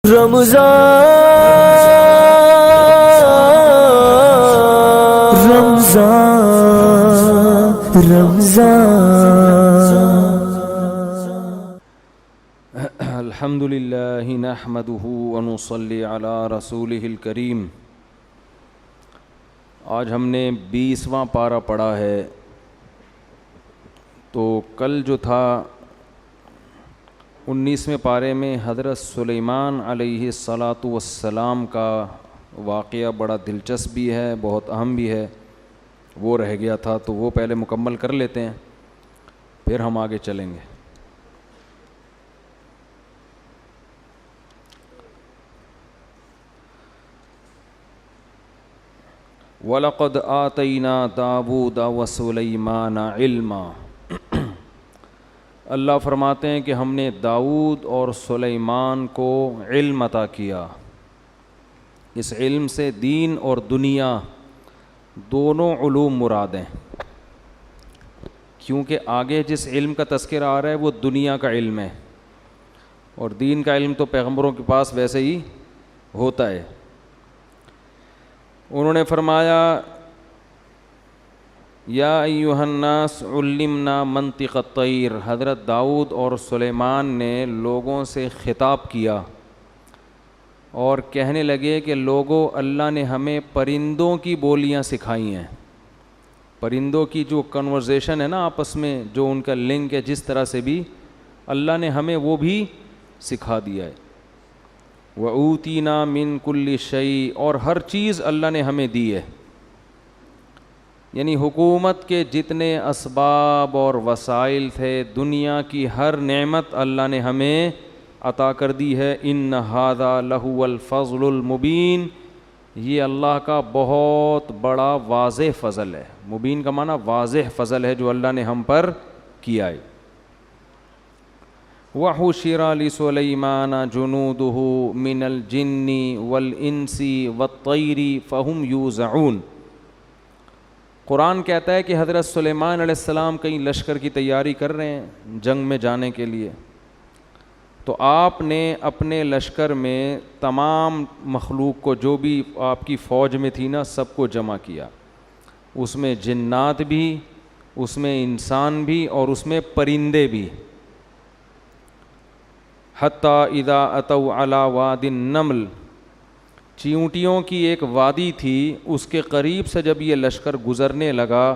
رمضان رمضان رمضان الحمد للہ نحمده ونصلی علی رسولہ الکریم۔ آج ہم نے 20واں پارہ پڑھا ہے، تو کل جو تھا 19ویں پارے میں حضرت سلیمان علیہ الصلاۃ والسلام کا واقعہ بڑا دلچسپ بھی ہے، بہت اہم بھی ہے، وہ رہ گیا تھا، تو وہ پہلے مکمل کر لیتے ہیں، پھر ہم آگے چلیں گے۔ وَلَقَدْ آتَيْنَا دَاوُودَ وَسُلَيْمَانَ عِلْمًا۔ اللہ فرماتے ہیں کہ ہم نے داؤد اور سلیمان کو علم عطا کیا۔ اس علم سے دین اور دنیا دونوں علوم مراد ہیں، کیونکہ آگے جس علم کا تذکرہ آ رہا ہے وہ دنیا کا علم ہے، اور دین کا علم تو پیغمبروں کے پاس ویسے ہی ہوتا ہے۔ انہوں نے فرمایا یا ایھا الناس علمنا منطق الطیر۔ حضرت داؤد اور سلیمان نے لوگوں سے خطاب کیا اور کہنے لگے کہ لوگوں، اللہ نے ہمیں پرندوں کی بولیاں سکھائی ہیں۔ پرندوں کی جو کنورزیشن ہے نا آپس میں، جو ان کا لنک ہے، جس طرح سے بھی اللہ نے ہمیں وہ بھی سکھا دیا ہے۔ وَأُوتِينَا مِن كُلِّ شَيْءٍ، اور ہر چیز اللہ نے ہمیں دی ہے، یعنی حکومت کے جتنے اسباب اور وسائل تھے، دنیا کی ہر نعمت اللہ نے ہمیں عطا کر دی ہے۔ إِنَّ هَذَا لَهُوَ الْفَضْلُ الْمُبِينُ، یہ اللہ کا بہت بڑا واضح فضل ہے۔ مبین کا معنی واضح فضل ہے جو اللہ نے ہم پر کیا ہے۔ وَحُشِرَ لِسُلَيْمَانَ جُنُودُهُ مِنَ الْجِنِّ وَالْإِنسِ وَالطَّيْرِ فَهُمْ يُوزَعُونَ۔ قرآن کہتا ہے کہ حضرت سلیمان علیہ السلام کہیں لشکر کی تیاری کر رہے ہیں جنگ میں جانے کے لیے، تو آپ نے اپنے لشکر میں تمام مخلوق کو، جو بھی آپ کی فوج میں تھی نا، سب کو جمع کیا، اس میں جنات بھی، اس میں انسان بھی، اور اس میں پرندے بھی۔ حتیٰ اذا اتوا علی واد النمل، چیونٹیوں کی ایک وادی تھی، اس کے قریب سے جب یہ لشکر گزرنے لگا،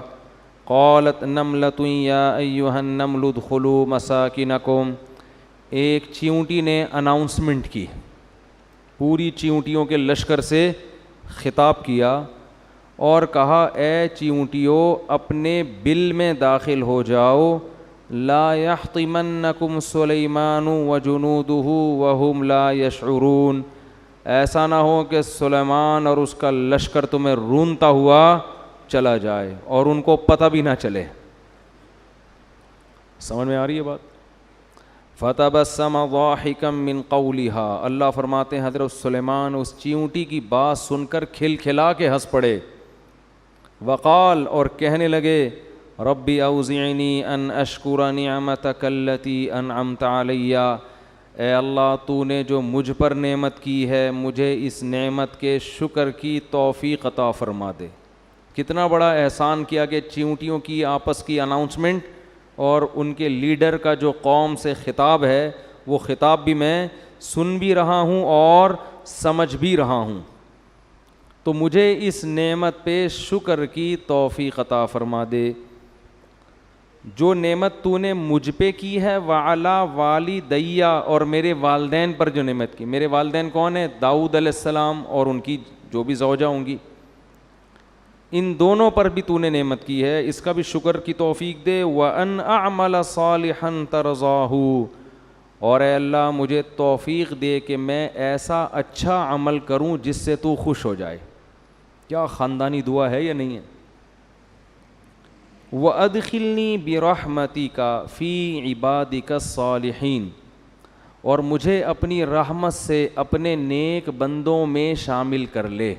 قالت نملۃ یا ایھا النمل ادخلوا مساکنکم، ایک چیونٹی نے اناؤنسمنٹ کی، پوری چیونٹیوں کے لشکر سے خطاب کیا اور کہا اے چیونٹیوں، اپنے بل میں داخل ہو جاؤ، لا یحطمنکم سلیمان وجنودہ وہم لا یشعرون، ایسا نہ ہو کہ سلیمان اور اس کا لشکر تمہیں رونتا ہوا چلا جائے اور ان کو پتہ بھی نہ چلے۔ سمجھ میں آ رہی ہے بات؟ فَتَبَسَّمَ ضَاحِكًا مِّن قَوْلِهَا، اللہ فرماتے ہیں حضرت سلیمان اس چیونٹی کی بات سن کر کھل کھلا کے ہنس پڑے۔ وقال، اور کہنے لگے، رب اوزعنی ان اشکر نعمتک التی انعمت علی، اے اللہ تو نے جو مجھ پر نعمت کی ہے، مجھے اس نعمت کے شکر کی توفیق عطا فرما دے۔ کتنا بڑا احسان کیا کہ چیونٹیوں کی آپس کی اناؤنسمنٹ اور ان کے لیڈر کا جو قوم سے خطاب ہے، وہ خطاب بھی میں سن بھی رہا ہوں اور سمجھ بھی رہا ہوں، تو مجھے اس نعمت پہ شکر کی توفیق عطا فرما دے جو نعمت تو نے مجھ پہ کی ہے، وعلی والدی، اور میرے والدین پر جو نعمت کی۔ میرے والدین کون ہیں؟ داؤد علیہ السلام اور ان کی جو بھی زوجہ ہوں گی، ان دونوں پر بھی تو نے نعمت کی ہے، اس کا بھی شکر کی توفیق دے۔ وَأَنْ أَعْمَلَ صَالِحًا تَرْضَاهُ، اور اے اللہ مجھے توفیق دے کہ میں ایسا اچھا عمل کروں جس سے تو خوش ہو جائے۔ کیا خاندانی دعا ہے یا نہیں ہے؟ وَأَدْخِلْنِي بِرَحْمَتِكَ فِي عِبَادِكَ الصَّالِحِينَ، اور مجھے اپنی رحمت سے اپنے نیک بندوں میں شامل کر لے۔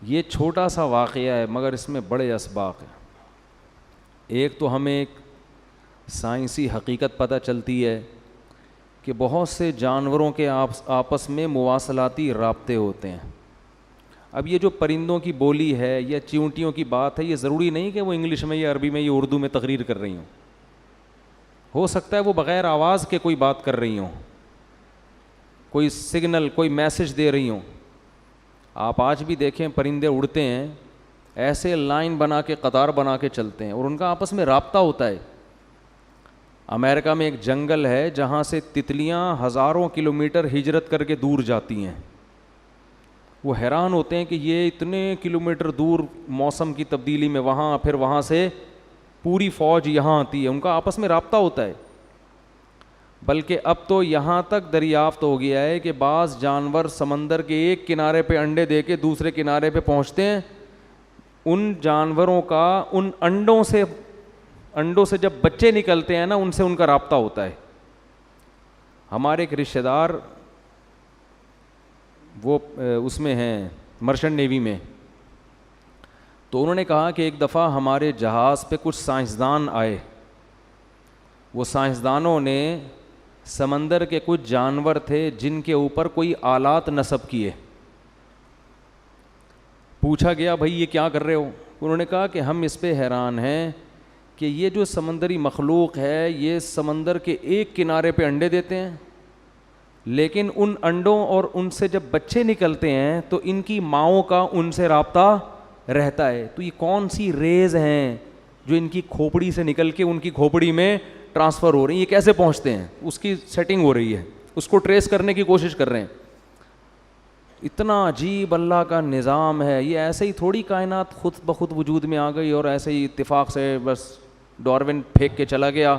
یہ چھوٹا سا واقعہ ہے مگر اس میں بڑے اسباق ہیں۔ ایک تو ہمیں ایک سائنسی حقیقت پتہ چلتی ہے کہ بہت سے جانوروں کے آپس میں مواصلاتی رابطے ہوتے ہیں. اب یہ جو پرندوں کی بولی ہے یا چیونٹیوں کی بات ہے، یہ ضروری نہیں کہ وہ انگلش میں یا عربی میں یا اردو میں تقریر کر رہی ہوں. ہو سکتا ہے وہ بغیر آواز کے کوئی بات کر رہی ہوں، کوئی سگنل، کوئی میسج دے رہی ہوں. آپ آج بھی دیکھیں پرندے اڑتے ہیں، ایسے لائن بنا کے قطار بنا کے چلتے ہیں اور ان کا آپس میں رابطہ ہوتا ہے. امریکہ میں ایک جنگل ہے جہاں سے تتلیاں ہزاروں کلومیٹر ہجرت کر کے دور جاتی ہیں. وہ حیران ہوتے ہیں کہ یہ اتنے کلومیٹر دور موسم کی تبدیلی میں وہاں، پھر وہاں سے پوری فوج یہاں آتی ہے. ان کا آپس میں رابطہ ہوتا ہے. بلکہ اب تو یہاں تک دریافت ہو گیا ہے کہ بعض جانور سمندر کے ایک کنارے پہ انڈے دے کے دوسرے کنارے پہ پہنچتے ہیں. ان جانوروں کا ان انڈوں سے جب بچے نکلتے ہیں نا، ان سے ان کا رابطہ ہوتا ہے. ہمارے ایک رشتہ دار وہ اس میں ہیں مرچنٹ نیوی میں، تو انہوں نے کہا کہ ایک دفعہ ہمارے جہاز پہ کچھ سائنسدان آئے. وہ سائنسدانوں نے سمندر کے کچھ جانور تھے جن کے اوپر کوئی آلات نصب کیے. پوچھا گیا بھائی یہ کیا کر رہے ہو؟ انہوں نے کہا کہ ہم اس پہ حیران ہیں کہ یہ جو سمندری مخلوق ہے یہ سمندر کے ایک کنارے پہ انڈے دیتے ہیں، لیکن ان انڈوں اور ان سے جب بچے نکلتے ہیں تو ان کی ماؤں کا ان سے رابطہ رہتا ہے. تو یہ کون سی ریز ہیں جو ان کی کھوپڑی سے نکل کے ان کی کھوپڑی میں ٹرانسفر ہو رہی ہیں، یہ کیسے پہنچتے ہیں؟ اس کی سیٹنگ ہو رہی ہے، اس کو ٹریس کرنے کی کوشش کر رہے ہیں. اتنا عجیب اللہ کا نظام ہے. یہ ایسے ہی تھوڑی کائنات خود بخود وجود میں آ گئی اور ایسے ہی اتفاق سے بس ڈارون پھینک کے چلا گیا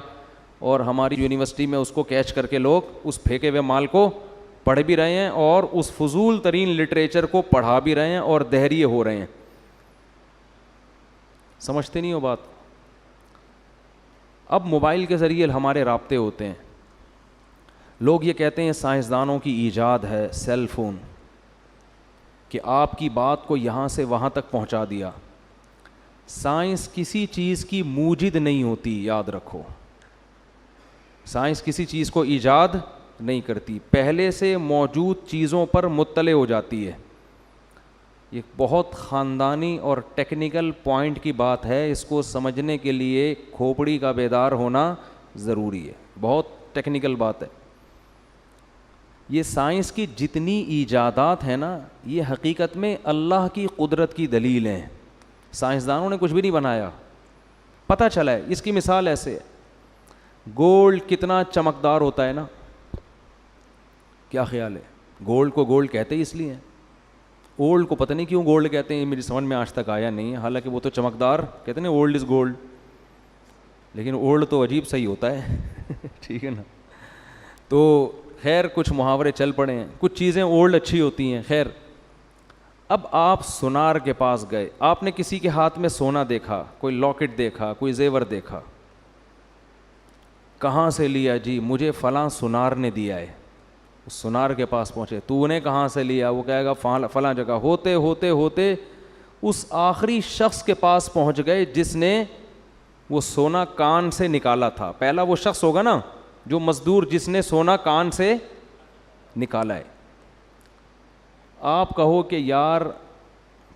اور ہماری یونیورسٹی میں اس کو کیچ کر کے لوگ اس پھینکے ہوئے مال کو پڑھ بھی رہے ہیں اور اس فضول ترین لٹریچر کو پڑھا بھی رہے ہیں اور دہریے ہو رہے ہیں. سمجھتے نہیں ہو بات؟ اب موبائل کے ذریعے ہمارے رابطے ہوتے ہیں. لوگ یہ کہتے ہیں سائنسدانوں کی ایجاد ہے سیل فون، کہ آپ کی بات کو یہاں سے وہاں تک پہنچا دیا. سائنس کسی چیز کی موجد نہیں ہوتی، یاد رکھو. سائنس کسی چیز کو ایجاد نہیں کرتی، پہلے سے موجود چیزوں پر مطلع ہو جاتی ہے. یہ بہت خاندانی اور ٹیکنیکل پوائنٹ کی بات ہے. اس کو سمجھنے کے لیے کھوپڑی کا بیدار ہونا ضروری ہے. بہت ٹیکنیکل بات ہے. یہ سائنس کی جتنی ایجادات ہیں نا، یہ حقیقت میں اللہ کی قدرت کی دلیل ہیں. سائنسدانوں نے کچھ بھی نہیں بنایا، پتہ چلا ہے. اس کی مثال ایسے ہے، گولڈ کتنا چمکدار ہوتا ہے نا. کیا خیال ہے؟ گولڈ کو گولڈ کہتے ہی اس لیے ہیں. اولڈ کو پتہ نہیں کیوں گولڈ کہتے ہیں، میری سمجھ میں آج تک آیا نہیں ہے. حالانکہ وہ تو چمکدار کہتے ہیں نا، اولڈ از گولڈ، لیکن اولڈ تو عجیب صحیح ہوتا ہے. ٹھیک ہے نا. تو خیر کچھ محاورے چل پڑے ہیں، کچھ چیزیں اولڈ اچھی ہوتی ہیں. خیر اب آپ سونار کے پاس گئے، آپ نے کسی کے ہاتھ میں سونا دیکھا، کوئی لاکٹ دیکھا، کوئی زیور دیکھا. کہاں سے لیا؟ جی مجھے فلاں سونار نے دیا ہے. سونار کے پاس پہنچے، تو نے کہاں سے لیا؟ وہ کہے گا فلاں جگہ. ہوتے ہوتے ہوتے اس آخری شخص کے پاس پہنچ گئے جس نے وہ سونا کان سے نکالا تھا. پہلا وہ شخص ہوگا نا جو مزدور جس نے سونا کان سے نکالا ہے. آپ کہو کہ یار،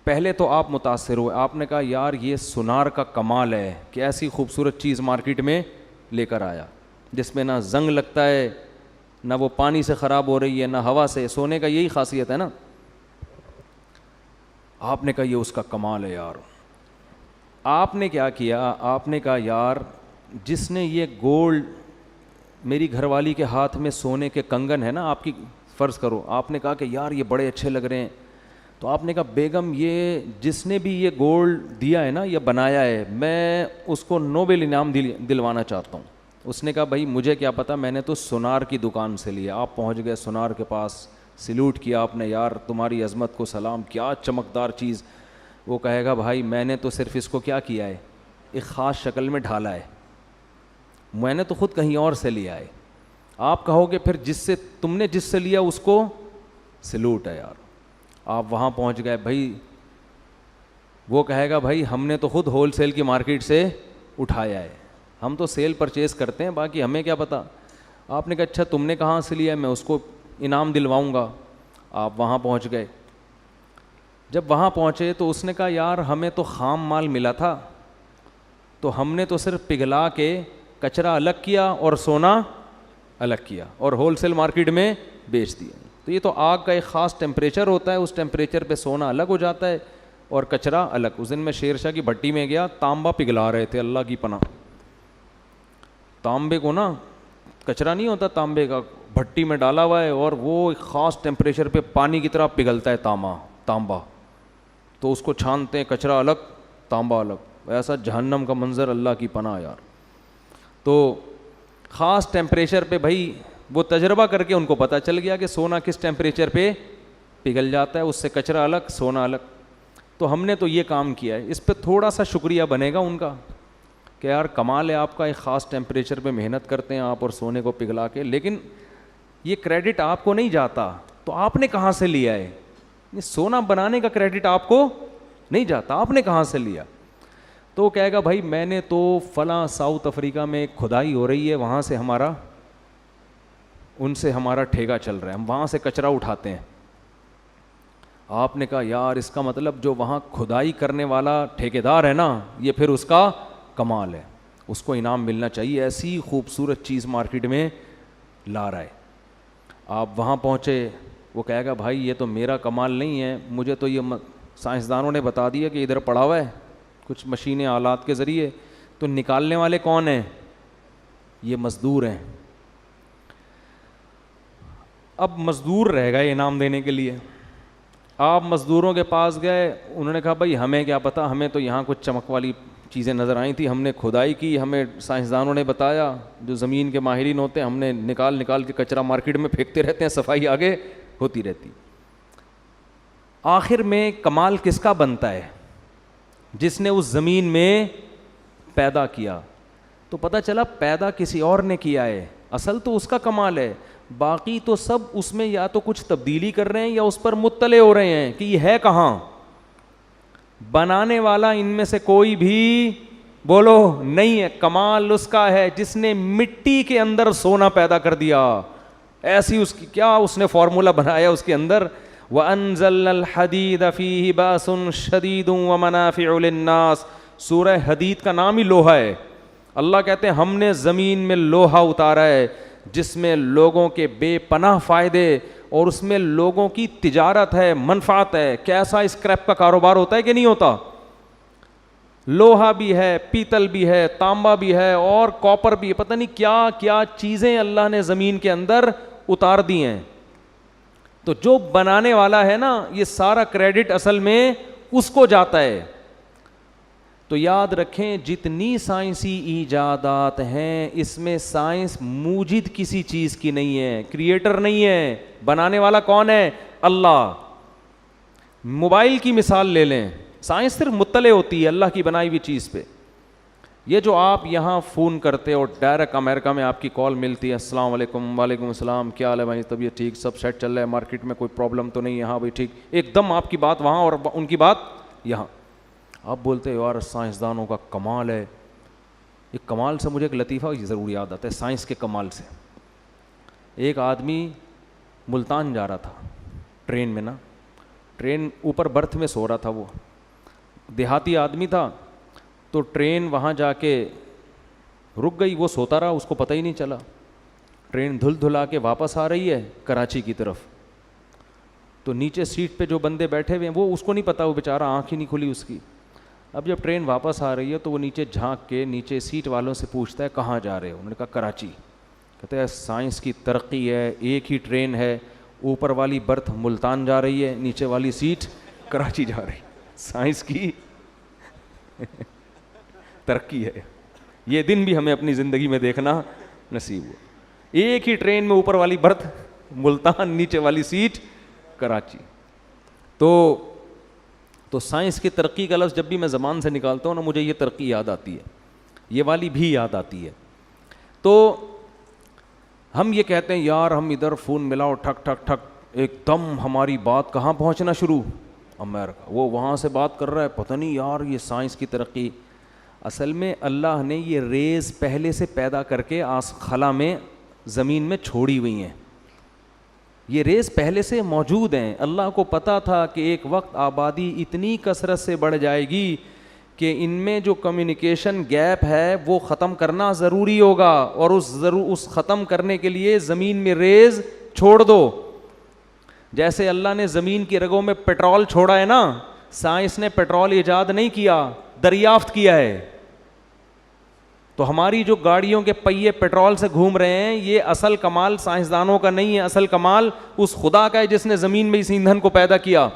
پہلے تو آپ متاثر ہوئے، آپ نے کہا یار یہ سونار کا کمال ہے کہ ایسی خوبصورت چیز مارکیٹ میں لے کر آیا جس میں نہ زنگ لگتا ہے، نہ وہ پانی سے خراب ہو رہی ہے، نہ ہوا سے. سونے کا یہی خاصیت ہے نا. آپ نے کہا یہ اس کا کمال ہے یار. آپ نے کیا کیا؟ آپ نے کہا یار جس نے یہ گولڈ، میری گھر والی کے ہاتھ میں سونے کے کنگن ہے نا، آپ کی فرض کرو، آپ نے کہا کہ یار یہ بڑے اچھے لگ رہے ہیں. تو آپ نے کہا بیگم یہ جس نے بھی یہ گولڈ دیا ہے نا، یہ بنایا ہے، میں اس کو نوبل انعام دلوانا چاہتا ہوں. اس نے کہا بھائی مجھے کیا پتا، میں نے تو سونار کی دکان سے لیا. آپ پہنچ گئے سونار کے پاس، سیلوٹ کیا آپ نے، یار تمہاری عظمت کو سلام، کیا چمکدار چیز. وہ کہے گا بھائی میں نے تو صرف اس کو کیا کیا ہے، ایک خاص شکل میں ڈھالا ہے، میں نے تو خود کہیں اور سے لیا ہے. آپ کہو گے پھر تم نے جس سے لیا اس کو سیلوٹ ہے یار. آپ وہاں پہنچ گئے بھائی، وہ کہے گا بھائی ہم نے تو خود ہول سیل کی مارکیٹ سے اٹھایا ہے، ہم تو سیل پرچیز کرتے ہیں، باقی ہمیں کیا پتا. آپ نے کہا اچھا تم نے کہاں سے لیا, میں اس کو انعام دلواؤں گا. آپ وہاں پہنچ گئے. جب وہاں پہنچے تو اس نے کہا یار ہمیں تو خام مال ملا تھا, تو ہم نے تو صرف پگھلا کے کچرا الگ کیا اور سونا الگ کیا اور ہول سیل مارکیٹ میں بیچ دیا. تو یہ تو آگ کا ایک خاص ٹیمپریچر ہوتا ہے, اس ٹیمپریچر پہ سونا الگ ہو جاتا ہے اور کچرا الگ. اس دن میں شیر شاہ کی بھٹی میں گیا, تانبا پگھلا رہے تھے, اللہ کی پناہ. تانبے کو نا, کچرا نہیں ہوتا تانبے کا, بھٹی میں ڈالا ہوا ہے اور وہ ایک خاص ٹیمپریچر پہ پانی کی طرح پگھلتا ہے تانبا. تو اس کو چھانتے ہیں, کچرا الگ تانبا الگ. ایسا جہنم کا منظر, اللہ کی پناہ یار. تو خاص ٹیمپریچر پہ بھائی وہ تجربہ کر کے ان کو پتہ چل گیا کہ سونا کس ٹیمپریچر پہ پگھل جاتا ہے, اس سے کچرا الگ سونا الگ. تو ہم نے تو یہ کام کیا ہے, اس پہ تھوڑا سا شکریہ بنے گا ان کا کہ یار کمال ہے آپ کا, ایک خاص ٹیمپریچر پہ محنت کرتے ہیں آپ اور سونے کو پگھلا کے, لیکن یہ کریڈٹ آپ کو نہیں جاتا. تو آپ نے کہاں سے لیا ہے؟ یہ سونا بنانے کا کریڈٹ آپ کو نہیں جاتا, آپ نے کہاں سے لیا؟ تو وہ کہے گا بھائی میں نے تو فلاں ساؤتھ افریقہ میں کھدائی ہو رہی ہے, وہاں سے ان سے ہمارا ٹھیکا چل رہا ہے, ہم وہاں سے کچرا اٹھاتے ہیں. آپ نے کہا یار اس کا مطلب جو وہاں کھدائی کرنے والا ٹھیکیدار ہے نا, یہ پھر اس کا کمال ہے, اس کو انعام ملنا چاہیے, ایسی خوبصورت چیز مارکیٹ میں لا رہا ہے. آپ وہاں پہنچے, وہ کہے گا بھائی یہ تو میرا کمال نہیں ہے, مجھے تو یہ سائنسدانوں نے بتا دیا کہ ادھر پڑا ہوا ہے کچھ مشینیں آلات کے ذریعے. تو نکالنے والے کون ہیں؟ یہ مزدور ہیں. اب مزدور رہ گئے انعام دینے کے لیے. آپ مزدوروں کے پاس گئے, انہوں نے کہا بھائی ہمیں کیا پتہ, ہمیں تو یہاں کچھ چمک والی چیزیں نظر آئی تھیں, ہم نے کھدائی کی, ہمیں سائنسدانوں نے بتایا, جو زمین کے ماہرین ہوتے ہیں, ہم نے نکال کے کچرا مارکیٹ میں پھینکتے رہتے ہیں, صفائی آگے ہوتی رہتی. آخر میں کمال کس کا بنتا ہے؟ جس نے اس زمین میں پیدا کیا. تو پتہ چلا پیدا کسی اور نے کیا ہے, اصل تو اس کا کمال ہے. باقی تو سب اس میں یا تو کچھ تبدیلی کر رہے ہیں یا اس پر مطلع ہو رہے ہیں کہ یہ ہے کہاں. بنانے والا ان میں سے کوئی بھی بولو نہیں ہے. کمال اس کا ہے جس نے مٹی کے اندر سونا پیدا کر دیا. ایسی اس کی کیا اس نے فارمولا بنایا اس کے اندر, وَأَنزَلْنَا الْحَدِيدَ فِيهِ بَأْسٌ شَدِيدٌ وَمَنَافِعُ لِلنَّاسِ. سورہ حدید کا نام ہی لوہا ہے. اللہ کہتے ہیں ہم نے زمین میں لوہا اتارا ہے جس میں لوگوں کے بے پناہ فائدے اور اس میں لوگوں کی تجارت ہے, منفعت ہے. کیسا اسکریپ کا کاروبار ہوتا ہے کہ نہیں ہوتا. لوہا بھی ہے, پیتل بھی ہے, تانبا بھی ہے اور کاپر بھی ہے, پتہ نہیں کیا کیا چیزیں اللہ نے زمین کے اندر اتار دی ہیں. تو جو بنانے والا ہے نا, یہ سارا کریڈٹ اصل میں اس کو جاتا ہے. تو یاد رکھیں جتنی سائنسی ایجادات ہیں اس میں سائنس موجد کسی چیز کی نہیں ہے, کریٹر نہیں ہے. بنانے والا کون ہے؟ اللہ. موبائل کی مثال لے لیں, سائنس صرف مطلع ہوتی ہے اللہ کی بنائی ہوئی چیز پہ. یہ جو آپ یہاں فون کرتے اور ڈائریکٹ امریکہ میں آپ کی کال ملتی ہے, السلام علیکم. وعلیکم السلام, کیا حال ہے بھائی, طبیعت ٹھیک, سب سیٹ چل رہا ہے, مارکیٹ میں کوئی پرابلم تو نہیں ہے, ہاں بھائی ٹھیک. ایک دم آپ کی بات وہاں اور ان کی بات یہاں. آپ بولتے ہو یار سائنسدانوں کا کمال ہے. ایک کمال سے مجھے ایک لطیفہ ضرور یاد آتا ہے سائنس کے کمال سے. ایک آدمی ملتان جا رہا تھا ٹرین میں نا, ٹرین اوپر برتھ میں سو رہا تھا, وہ دیہاتی آدمی تھا. تو ٹرین وہاں جا کے رک گئی, وہ سوتا رہا, اس کو پتہ ہی نہیں چلا. ٹرین دھل دھلا کے واپس آ رہی ہے کراچی کی طرف. تو نیچے سیٹ پہ جو بندے بیٹھے ہوئے ہیں وہ اس کو نہیں پتا, وہ بیچارہ آنکھ ہی نہیں کھلی اس کی. اب جب ٹرین واپس آ رہی ہے تو وہ نیچے جھانک کے نیچے سیٹ والوں سے پوچھتا ہے کہاں جا رہے ہو. انہوں نے کہا کراچی. کہتے ہیں سائنس کی ترقی ہے, ایک ہی ٹرین ہے, اوپر والی برتھ ملتان جا رہی ہے, نیچے والی سیٹ کراچی جا رہی. سائنس کی ترقی ہے. یہ دن بھی ہمیں اپنی زندگی میں دیکھنا نصیب ہوا. ایک ہی ٹرین میں اوپر والی برتھ ملتان, نیچے والی سیٹ کراچی. تو سائنس کی ترقی کا لفظ جب بھی میں زبان سے نکالتا ہوں نا, مجھے یہ ترقی یاد آتی ہے, یہ والی بھی یاد آتی ہے. تو ہم یہ کہتے ہیں یار ہم ادھر فون ملاؤ, ٹھک ٹھک ٹھک, ایک دم ہماری بات کہاں پہنچنا شروع, امریکہ. وہ وہاں سے بات کر رہا ہے, پتہ نہیں یار یہ سائنس کی ترقی. اصل میں اللہ نے یہ ریز پہلے سے پیدا کر کے خلا میں زمین میں چھوڑی ہوئی ہیں. یہ ریز پہلے سے موجود ہیں. اللہ کو پتہ تھا کہ ایک وقت آبادی اتنی کثرت سے بڑھ جائے گی کہ ان میں جو کمیونیکیشن گیپ ہے وہ ختم کرنا ضروری ہوگا, اور اس ختم کرنے کے لیے زمین میں ریز چھوڑ دو. جیسے اللہ نے زمین کی رگوں میں پیٹرول چھوڑا ہے نا, سائنس نے پیٹرول ایجاد نہیں کیا, دریافت کیا ہے. تو ہماری جو گاڑیوں کے پہیے پیٹرول سے گھوم رہے ہیں, یہ اصل کمال سائنسدانوں کا نہیں ہے, اصل کمال اس خدا کا ہے جس نے زمین میں اس ایندھن کو پیدا کیا.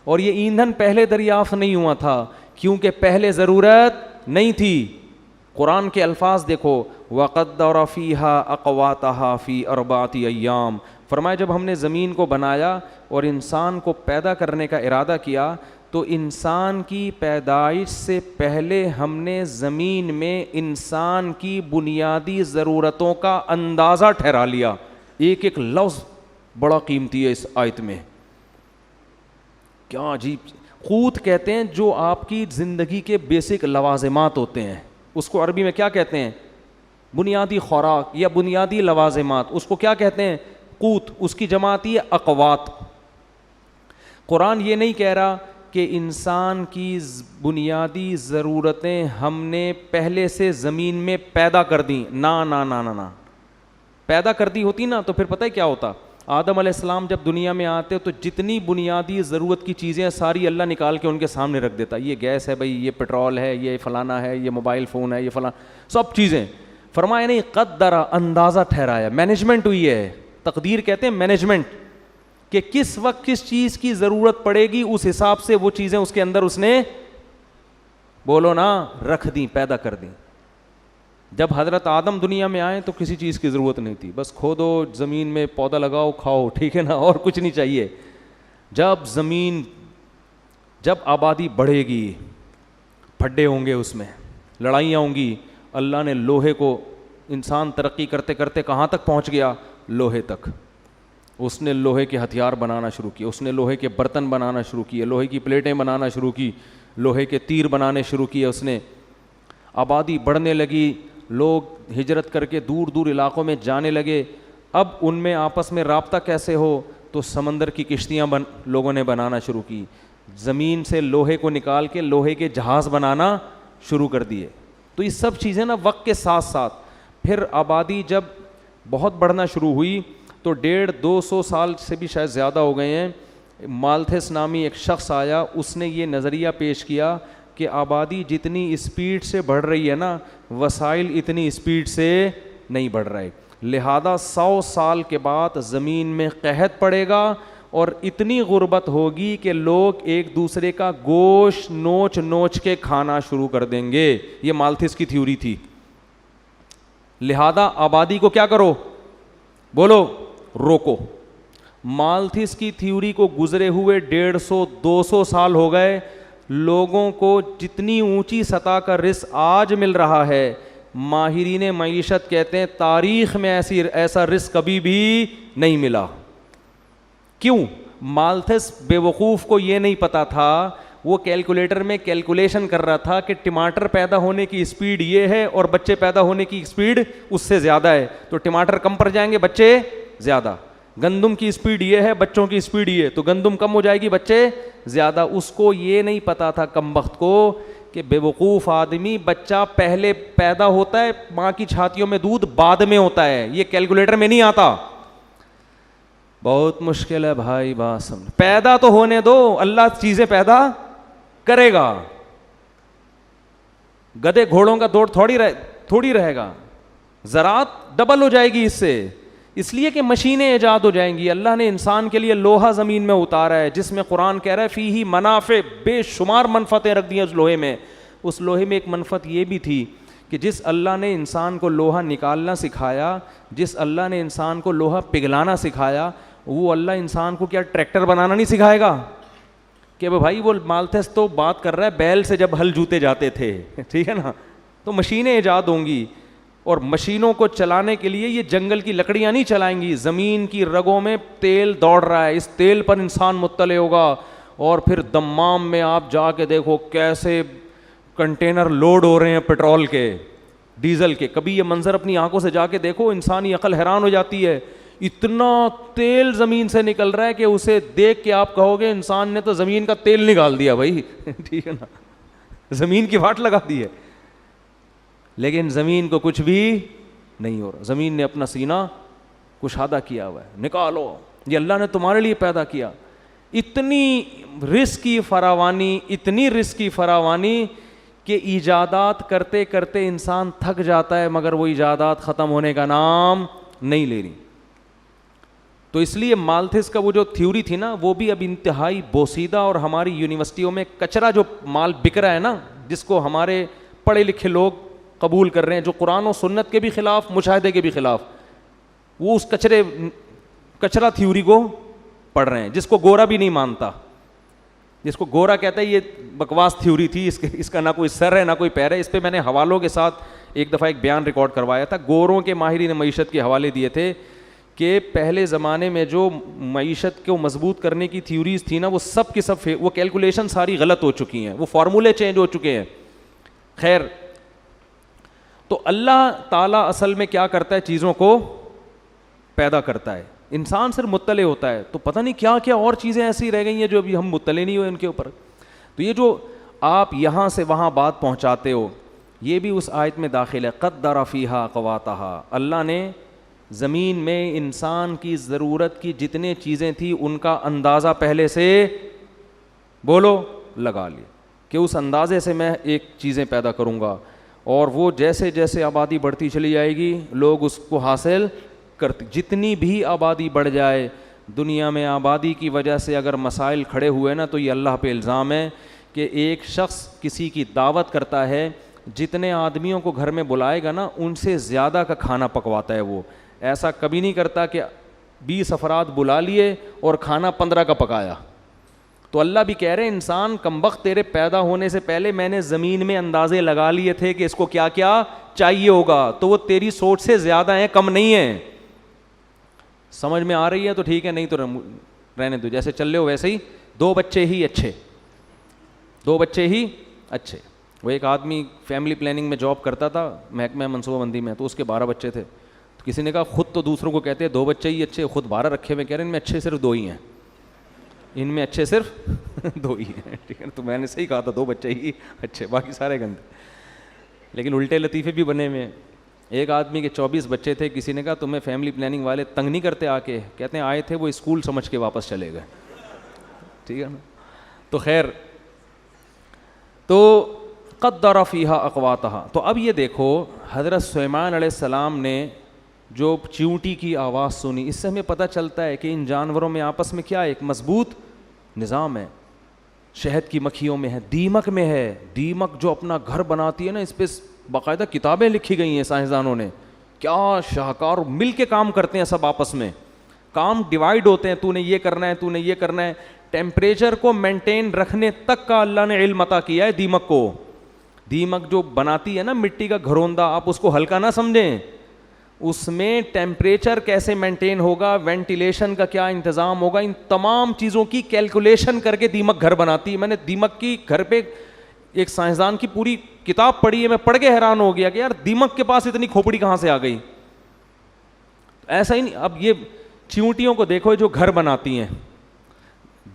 اور یہ ایندھن پہلے دریافت نہیں ہوا تھا کیونکہ پہلے ضرورت نہیں تھی. قرآن کے الفاظ دیکھو, وَقَدَّرَ فِيهَا أَقْوَاتَهَا فِي أَرْبَعَةِ أَيَّامٍ. فرمایا جب ہم نے زمین کو بنایا اور انسان کو پیدا کرنے کا ارادہ کیا تو انسان کی پیدائش سے پہلے ہم نے زمین میں انسان کی بنیادی ضرورتوں کا اندازہ ٹھہرا لیا. ایک ایک لفظ بڑا قیمتی ہے اس آیت میں. کیا عجیب. قوت کہتے ہیں جو آپ کی زندگی کے بیسک لوازمات ہوتے ہیں, اس کو عربی میں کیا کہتے ہیں؟ بنیادی خوراک یا بنیادی لوازمات, اس کو کیا کہتے ہیں؟ قوت. اس کی جمع آتی ہے اقوات. قرآن یہ نہیں کہہ رہا کہ انسان کی بنیادی ضرورتیں ہم نے پہلے سے زمین میں پیدا کر دیں. نا نا نا نا نا, پیدا کر دی ہوتی نا تو پھر پتہ ہے کیا ہوتا؟ آدم علیہ السلام جب دنیا میں آتے تو جتنی بنیادی ضرورت کی چیزیں ساری اللہ نکال کے ان کے سامنے رکھ دیتا. یہ گیس ہے بھائی, یہ پیٹرول ہے, یہ فلانا ہے, یہ موبائل فون ہے, یہ فلانا, سب چیزیں. فرمایا نہیں, قدرا, اندازہ ٹھہرایا, مینجمنٹ ہوئی ہے. تقدیر کہتے ہیں مینجمنٹ, کہ کس وقت کس چیز کی ضرورت پڑے گی اس حساب سے وہ چیزیں اس کے اندر اس نے, بولو نا, رکھ دیں, پیدا کر دیں. جب حضرت آدم دنیا میں آئے تو کسی چیز کی ضرورت نہیں تھی, بس کھودو, زمین میں پودا لگاؤ, کھاؤ, ٹھیک ہے نا, اور کچھ نہیں چاہیے. جب آبادی بڑھے گی, پھڈے ہوں گے, اس میں لڑائیاں ہوں گی, اللہ نے لوہے کو, انسان ترقی کرتے کرتے کہاں تک پہنچ گیا؟ لوہے تک. اس نے لوہے کے ہتھیار بنانا شروع کیے, اس نے لوہے کے برتن بنانا شروع کیے, لوہے کی پلیٹیں بنانا شروع کی, لوہے کے تیر بنانے شروع کیے اس نے. آبادی بڑھنے لگی, لوگ ہجرت کر کے دور دور علاقوں میں جانے لگے. اب ان میں آپس میں رابطہ کیسے ہو؟ تو سمندر کی کشتیاں لوگوں نے بنانا شروع کی. زمین سے لوہے کو نکال کے لوہے کے جہاز بنانا شروع کر دیے. تو یہ سب چیزیں نا وقت کے ساتھ ساتھ. پھر آبادی جب بہت بڑھنا شروع ہوئی تو 150-200 سال سے بھی شاید زیادہ ہو گئے ہیں, مالتھس نامی ایک شخص آیا, اس نے یہ نظریہ پیش کیا کہ آبادی جتنی اسپیڈ سے بڑھ رہی ہے نا, وسائل اتنی اسپیڈ سے نہیں بڑھ رہے, لہذا 100 سال کے بعد زمین میں قحط پڑے گا اور اتنی غربت ہوگی کہ لوگ ایک دوسرے کا گوشت نوچ نوچ کے کھانا شروع کر دیں گے. یہ مالتھس کی تھیوری تھی. لہذا آبادی کو کیا کرو؟ بولو, روکو. مالتھس کی تھیوری کو گزرے ہوئے 150-200 سال ہو گئے. لوگوں کو جتنی اونچی سطح کا رزق آج مل رہا ہے, ماہرین معیشت کہتے ہیں تاریخ میں ایسا رزق کبھی بھی نہیں ملا. کیوں؟ مالتھس بے وقوف کو یہ نہیں پتا تھا, وہ کیلکولیٹر میں کیلکولیشن کر رہا تھا کہ ٹماٹر پیدا ہونے کی اسپیڈ یہ ہے اور بچے پیدا ہونے کی اسپیڈ اس سے زیادہ ہے, تو ٹماٹر کم پڑ جائیں گے, بچے زیادہ. گندم کی اسپیڈ یہ ہے, بچوں کی اسپیڈ یہ, تو گندم کم ہو جائے گی, بچے زیادہ. اس کو یہ نہیں پتا تھا کمبخت کو کہ بے وقوف آدمی, بچہ پہلے پیدا ہوتا ہے, ماں کی چھاتیوں میں دودھ بعد میں ہوتا ہے, یہ کیلکولیٹر میں نہیں آتا. بہت مشکل ہے بھائی, بات سمجھ. پیدا تو ہونے دو, اللہ چیزیں پیدا کرے گا. گدے گھوڑوں کا دوڑ تھوڑی رہے گا, زراعت ڈبل ہو جائے گی اس سے, اس لیے کہ مشینیں ایجاد ہو جائیں گی. اللہ نے انسان کے لیے لوہا زمین میں اتارا ہے, جس میں قرآن کہہ رہا ہے فیہ منافع, بے شمار منفعتیں رکھ دی اس لوہے میں. اس لوہے میں ایک منفعت یہ بھی تھی کہ جس اللہ نے انسان کو لوہا نکالنا سکھایا, جس اللہ نے انسان کو لوہا پگھلانا سکھایا, وہ اللہ انسان کو کیا ٹریکٹر بنانا نہیں سکھائے گا؟ کہ بھائی وہ مالتھس تو بات کر رہا ہے بیل سے جب ہل جوتے جاتے تھے, ٹھیک ہے نا, تو مشینیں ایجاد ہوں گی, اور مشینوں کو چلانے کے لیے یہ جنگل کی لکڑیاں نہیں چلائیں گی, زمین کی رگوں میں تیل دوڑ رہا ہے, اس تیل پر انسان مطلع ہوگا. اور پھر دمام میں آپ جا کے دیکھو کیسے کنٹینر لوڈ ہو رہے ہیں پیٹرول کے, ڈیزل کے. کبھی یہ منظر اپنی آنکھوں سے جا کے دیکھو, انسانی عقل حیران ہو جاتی ہے, اتنا تیل زمین سے نکل رہا ہے کہ اسے دیکھ کے آپ کہو گے انسان نے تو زمین کا تیل نکال دیا بھائی. ٹھیک ہے نا, زمین کی واٹ لگا دی ہے, لیکن زمین کو کچھ بھی نہیں ہو رہا. زمین نے اپنا سینہ کشادہ کیا ہوا ہے, نکالو, یہ اللہ نے تمہارے لیے پیدا کیا. اتنی رزق کی فراوانی, اتنی رزق کی فراوانی کہ ایجادات کرتے کرتے انسان تھک جاتا ہے, مگر وہ ایجادات ختم ہونے کا نام نہیں لے رہی. تو اس لیے مالتھس کا وہ جو تھیوری تھی نا, وہ بھی اب انتہائی بوسیدہ, اور ہماری یونیورسٹیوں میں کچرا جو مال بک رہا ہے نا, جس کو ہمارے پڑھے لکھے لوگ قبول کر رہے ہیں, جو قرآن و سنت کے بھی خلاف, مشاہدے کے بھی خلاف, وہ اس کچرا تھیوری کو پڑھ رہے ہیں, جس کو گورا بھی نہیں مانتا, جس کو گورا کہتا ہے یہ بکواس تھیوری تھی, اس کا نہ کوئی سر ہے نہ کوئی پیر ہے. اس پہ میں نے حوالوں کے ساتھ ایک دفعہ ایک بیان ریکارڈ کروایا تھا. گوروں کے ماہرین معیشت کے حوالے دیے تھے کہ پہلے زمانے میں جو معیشت کو مضبوط کرنے کی تھیوریز تھی نا, وہ سب کی سب وہ کیلکولیشن ساری غلط ہو چکی ہیں, وہ فارمولے چینج ہو چکے ہیں. خیر, تو اللہ تعالیٰ اصل میں کیا کرتا ہے, چیزوں کو پیدا کرتا ہے, انسان صرف مطلع ہوتا ہے. تو پتہ نہیں کیا کیا اور چیزیں ایسی رہ گئی ہیں جو ابھی ہم مطلع نہیں ہوئے ان کے اوپر. تو یہ جو آپ یہاں سے وہاں بات پہنچاتے ہو, یہ بھی اس آیت میں داخل ہے. قدر فیہا اقواتہا, اللہ نے زمین میں انسان کی ضرورت کی جتنے چیزیں تھیں ان کا اندازہ پہلے سے بولو لگا لیا, کہ اس اندازے سے میں ایک چیزیں پیدا کروں گا, اور وہ جیسے جیسے آبادی بڑھتی چلی جائے گی لوگ اس کو حاصل کرتے. جتنی بھی آبادی بڑھ جائے دنیا میں, آبادی کی وجہ سے اگر مسائل کھڑے ہوئے نا, تو یہ اللہ پہ الزام ہے کہ ایک شخص کسی کی دعوت کرتا ہے, جتنے آدمیوں کو گھر میں بلائے گا نا ان سے زیادہ کا کھانا پکواتا ہے. وہ ایسا کبھی نہیں کرتا کہ 20 افراد بلا لیے اور کھانا 15 کا پکایا. تو اللہ بھی کہہ رہے ہیں انسان کمبخت, تیرے پیدا ہونے سے پہلے میں نے زمین میں اندازے لگا لیے تھے کہ اس کو کیا کیا چاہیے ہوگا, تو وہ تیری سوچ سے زیادہ ہیں, کم نہیں ہیں. سمجھ میں آ رہی ہے تو ٹھیک ہے, نہیں تو رہنے دو, جیسے چل رہے ہو ویسے ہی. 2 بچے ہی اچھے, 2 بچے ہی اچھے. وہ ایک آدمی فیملی پلاننگ میں جاب کرتا تھا, محکمہ منصوبہ بندی میں, تو اس کے 12 بچے تھے. تو کسی نے کہا خود تو دوسروں کو کہتے ہیں 2 بچے ہی اچھے, خود 12 رکھے ہوئے, کہہ رہے ہیں ان میں اچھے صرف 2 ہی ہیں, ان میں اچھے صرف 2 ہی ہیں. ٹھیک ہے, تو میں نے صحیح کہا تھا 2 بچے ہی اچھے, باقی سارے گندے. لیکن الٹے لطیفے بھی بنے ہوئے ہیں. ایک آدمی کے 24 بچے تھے, کسی نے کہا تمہیں فیملی پلاننگ والے تنگ نہیں کرتے آ کے؟ کہتے ہیں آئے تھے, وہ اسکول سمجھ کے واپس چلے گئے. ٹھیک ہے نا. تو خیر, تو قدر فیہا اقواتہا. تو اب یہ دیکھو حضرت سلیمان علیہ السلام نے جو چیونٹی کی آواز سنی, اس سے ہمیں پتہ چلتا ہے کہ ان جانوروں میں آپس میں کیا ایک مضبوط نظام ہے. شہد کی مکھیوں میں ہے, دیمک میں ہے. دیمک جو اپنا گھر بناتی ہے نا, اس پہ باقاعدہ کتابیں لکھی گئی ہیں سائنسدانوں نے, کیا شاہکار, مل کے کام کرتے ہیں سب آپس میں, کام ڈیوائیڈ ہوتے ہیں, تو نے یہ کرنا ہے, تو نے یہ کرنا ہے. ٹیمپریچر کو مینٹین رکھنے تک کا اللہ نے علم عطا کیا ہے دیمک کو. دیمک جو بناتی ہے نا مٹی کا گھروندہ, آپ اس کو ہلکا نہ سمجھیں, اس میں ٹیمپریچر کیسے مینٹین ہوگا, وینٹیلیشن کا کیا انتظام ہوگا, ان تمام چیزوں کی کیلکولیشن کر کے دیمک گھر بناتی ہے. میں نے دیمک کی گھر پہ ایک سائنسدان کی پوری کتاب پڑھی ہے, میں پڑھ کے حیران ہو گیا کہ یار دیمک کے پاس اتنی کھوپڑی کہاں سے آ گئی. ایسا ہی نہیں. اب یہ چیونٹیوں کو دیکھو جو گھر بناتی ہیں,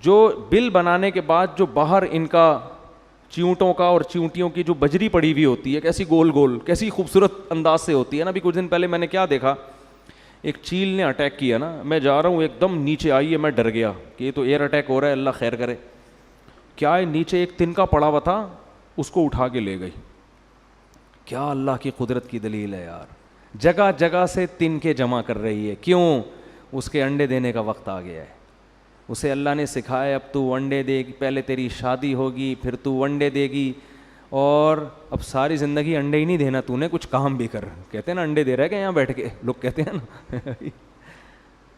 جو بل بنانے کے بعد جو باہر ان کا چیونٹوں کا اور چیونٹیوں کی جو بجری پڑی ہوئی ہوتی ہے, کیسی گول گول, کیسی خوبصورت انداز سے ہوتی ہے نا. ابھی کچھ دن پہلے میں نے کیا دیکھا, ایک چیل نے اٹیک کیا نا, میں جا رہا ہوں ایک دم نیچے آئی ہے, میں ڈر گیا کہ یہ تو ایئر اٹیک ہو رہا ہے, اللہ خیر کرے. کیا ہے, نیچے ایک تنکا پڑا ہوا تھا, اس کو اٹھا کے لے گئی. کیا اللہ کی قدرت کی دلیل ہے یار. جگہ جگہ سے تنکے جمع کر رہی ہے, کیوں؟ اس کے انڈے دینے کا وقت آ گیا ہے. اسے اللہ نے سکھایا اب تو انڈے دے گی, پہلے تیری شادی ہوگی پھر تو انڈے دے گی, اور اب ساری زندگی انڈے ہی نہیں دینا, تو نے کچھ کام بھی کر. کہتے ہیں نا انڈے دے رہا ہے کہ یہاں بیٹھ کے, لوگ کہتے ہیں نا.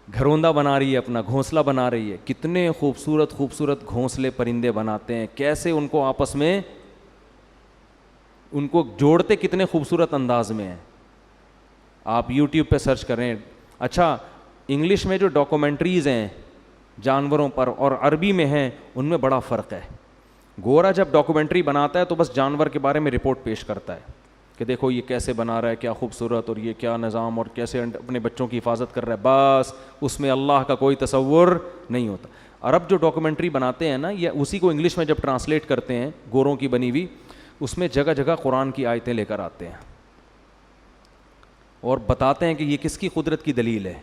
گھروندہ بنا رہی ہے, اپنا گھونسلہ بنا رہی ہے. کتنے خوبصورت خوبصورت گھونسلے پرندے بناتے ہیں, کیسے ان کو آپس میں ان کو جوڑتے کتنے خوبصورت انداز میں ہیں. آپ یوٹیوب پہ سرچ کریں. اچھا, انگلش میں جو ڈاکومنٹریز ہیں جانوروں پر اور عربی میں ہیں, ان میں بڑا فرق ہے. گورا جب ڈاکومنٹری بناتا ہے تو بس جانور کے بارے میں رپورٹ پیش کرتا ہے, کہ دیکھو یہ کیسے بنا رہا ہے, کیا خوبصورت, اور یہ کیا نظام, اور کیسے اپنے بچوں کی حفاظت کر رہا ہے, بس اس میں اللہ کا کوئی تصور نہیں ہوتا. عرب جو ڈاکومنٹری بناتے ہیں نا, یا اسی کو انگلش میں جب ٹرانسلیٹ کرتے ہیں گوروں کی بنی ہوئی, اس میں جگہ جگہ قرآن کی آیتیں لے کر آتے ہیں اور بتاتے ہیں کہ یہ کس کی قدرت کی دلیل ہے.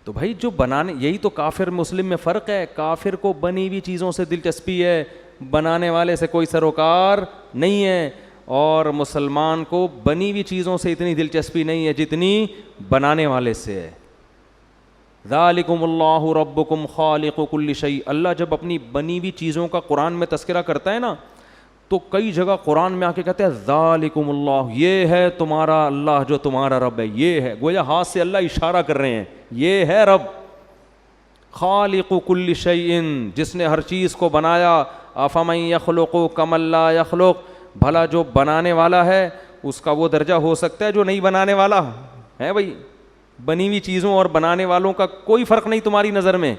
تو بھائی جو بنانے, یہی تو کافر مسلم میں فرق ہے. کافر کو بنی ہوئی چیزوں سے دلچسپی ہے, بنانے والے سے کوئی سروکار نہیں ہے, اور مسلمان کو بنی ہوئی چیزوں سے اتنی دلچسپی نہیں ہے جتنی بنانے والے سے ہے. ذالکم اللہ ربکم خالق کل شیء. اللہ جب اپنی بنی ہوئی چیزوں کا قرآن میں تذکرہ کرتا ہے نا, تو کئی جگہ قرآن میں آ کے کہتے ہیں ذالکم اللہ, یہ ہے تمہارا اللہ جو تمہارا رب ہے, یہ ہے. گویا ہاتھ سے اللہ اشارہ کر رہے ہیں, یہ ہے رب. خالق کل شیء, جس نے ہر چیز کو بنایا. افمن یخلق کمن لا یخلق, بھلا جو بنانے والا ہے اس کا وہ درجہ ہو سکتا ہے جو نہیں بنانے والا ہے. بھائی بنی ہوئی چیزوں اور بنانے والوں کا کوئی فرق نہیں تمہاری نظر میں,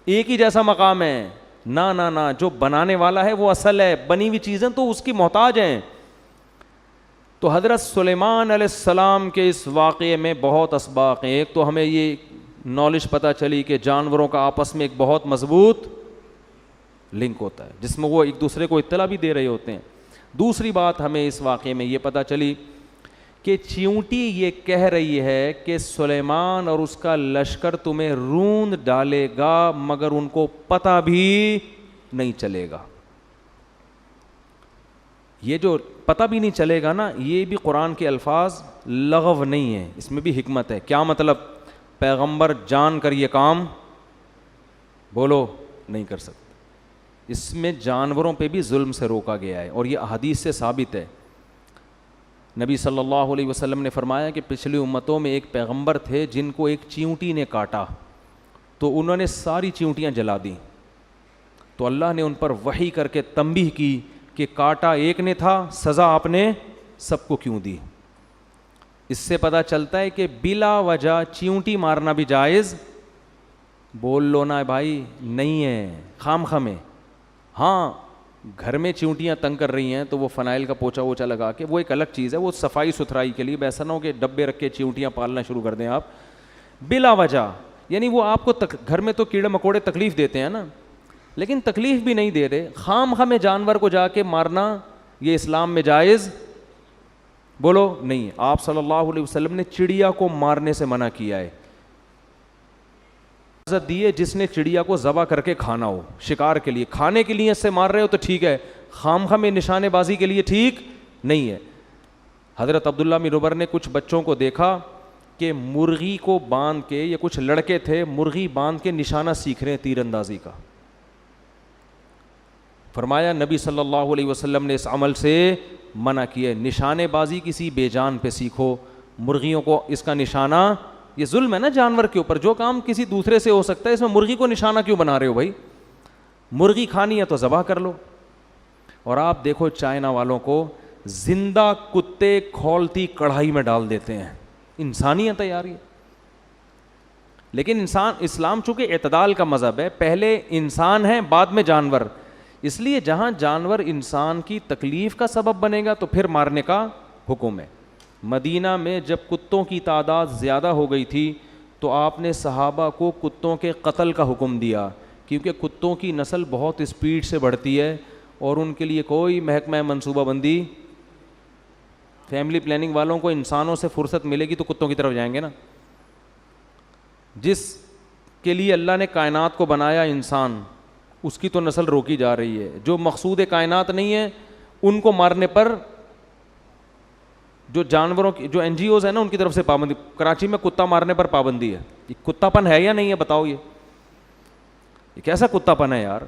ایک ہی جیسا مقام ہے. نہ نہ نہ, جو بنانے والا ہے وہ اصل ہے, بنی ہوئی چیزیں تو اس کی محتاج ہیں. تو حضرت سلیمان علیہ السلام کے اس واقعے میں بہت اسباق ہیں. ایک تو ہمیں یہ نالج پتہ چلی کہ جانوروں کا آپس میں ایک بہت مضبوط لنک ہوتا ہے جس میں وہ ایک دوسرے کو اطلاع بھی دے رہے ہوتے ہیں. دوسری بات ہمیں اس واقعے میں یہ پتہ چلی کہ چیونٹی یہ کہہ رہی ہے کہ سلیمان اور اس کا لشکر تمہیں روند ڈالے گا, مگر ان کو پتہ بھی نہیں چلے گا. یہ جو پتہ بھی نہیں چلے گا نا, یہ بھی قرآن کے الفاظ لغو نہیں ہیں, اس میں بھی حکمت ہے. کیا مطلب؟ پیغمبر جان کر یہ کام بولو نہیں کر سکتے. اس میں جانوروں پہ بھی ظلم سے روکا گیا ہے, اور یہ احادیث سے ثابت ہے. نبی صلی اللہ علیہ وسلم نے فرمایا کہ پچھلی امتوں میں ایک پیغمبر تھے جن کو ایک چیونٹی نے کاٹا, تو انہوں نے ساری چیونٹیاں جلا دیں. تو اللہ نے ان پر وحی کر کے تنبیہ کی کہ کاٹا ایک نے تھا, سزا آپ نے سب کو کیوں دی. اس سے پتہ چلتا ہے کہ بلا وجہ چیونٹی مارنا بھی جائز, بول لو نا بھائی, نہیں ہے, خام خام ہے. ہاں گھر میں چیونٹیاں تنگ کر رہی ہیں تو وہ فنائل کا پوچھا ووچھا لگا کے, وہ ایک الگ چیز ہے, وہ صفائی ستھرائی کے لیے. ایسا نہ ہو کہ ڈبے رکھ کے چیونٹیاں پالنا شروع کر دیں آپ بلا وجہ. یعنی وہ آپ کو گھر میں تو کیڑے مکوڑے تکلیف دیتے ہیں نا, لیکن تکلیف بھی نہیں دے رہے, خام خواہ میں جانور کو جا کے مارنا یہ اسلام میں جائز بولو نہیں. آپ صلی اللہ علیہ وسلم نے چڑیا کو مارنے سے منع کیا ہے. اجازت دی ہے جس نے چڑیا کو ذبح کر کے کھانا ہو, شکار کے لیے, کھانے کے لیے اس سے مار رہے ہو تو ٹھیک ہے, خام خواہ میں نشانے بازی کے لیے ٹھیک نہیں ہے. حضرت عبداللہ بن عمر نے کچھ بچوں کو دیکھا کہ مرغی کو باندھ کے, یہ کچھ لڑکے تھے, مرغی باندھ کے نشانہ سیکھ رہے ہیں تیر اندازی کا. فرمایا نبی صلی اللہ علیہ وسلم نے اس عمل سے منع کیا ہے. نشانے بازی کسی بے جان پہ سیکھو, مرغیوں کو اس کا نشانہ, یہ ظلم ہے نا جانور کے اوپر. جو کام کسی دوسرے سے ہو سکتا ہے اس میں مرغی کو نشانہ کیوں بنا رہے ہو بھائی؟ مرغی کھانی ہے تو ذبح کر لو. اور آپ دیکھو چائنا والوں کو زندہ کتے کھولتی کڑھائی میں ڈال دیتے ہیں, انسانیت ہے یار یہ. لیکن اسلام چونکہ اعتدال کا مذہب ہے, پہلے انسان ہے بعد میں جانور, اس لیے جہاں جانور انسان کی تکلیف کا سبب بنے گا تو پھر مارنے کا حکم ہے. مدینہ میں جب کتوں کی تعداد زیادہ ہو گئی تھی تو آپ نے صحابہ کو کتوں کے قتل کا حکم دیا, کیونکہ کتوں کی نسل بہت اسپیڈ سے بڑھتی ہے اور ان کے لیے کوئی محکمہ منصوبہ بندی, فیملی پلاننگ والوں کو انسانوں سے فرصت ملے گی تو کتوں کی طرف جائیں گے نا. جس کے لیے اللہ نے کائنات کو بنایا انسان, اس کی تو نسل روکی جا رہی ہے. جو مقصود کائنات نہیں ہے ان کو مارنے پر جو جانوروں کی جو این جی اوز ہیں نا ان کی طرف سے پابندی. کراچی میں کتا مارنے پر پابندی ہے. یہ کتا پن ہے یا نہیں ہے بتاؤ؟ یہ کیسا کتا پن ہے یار؟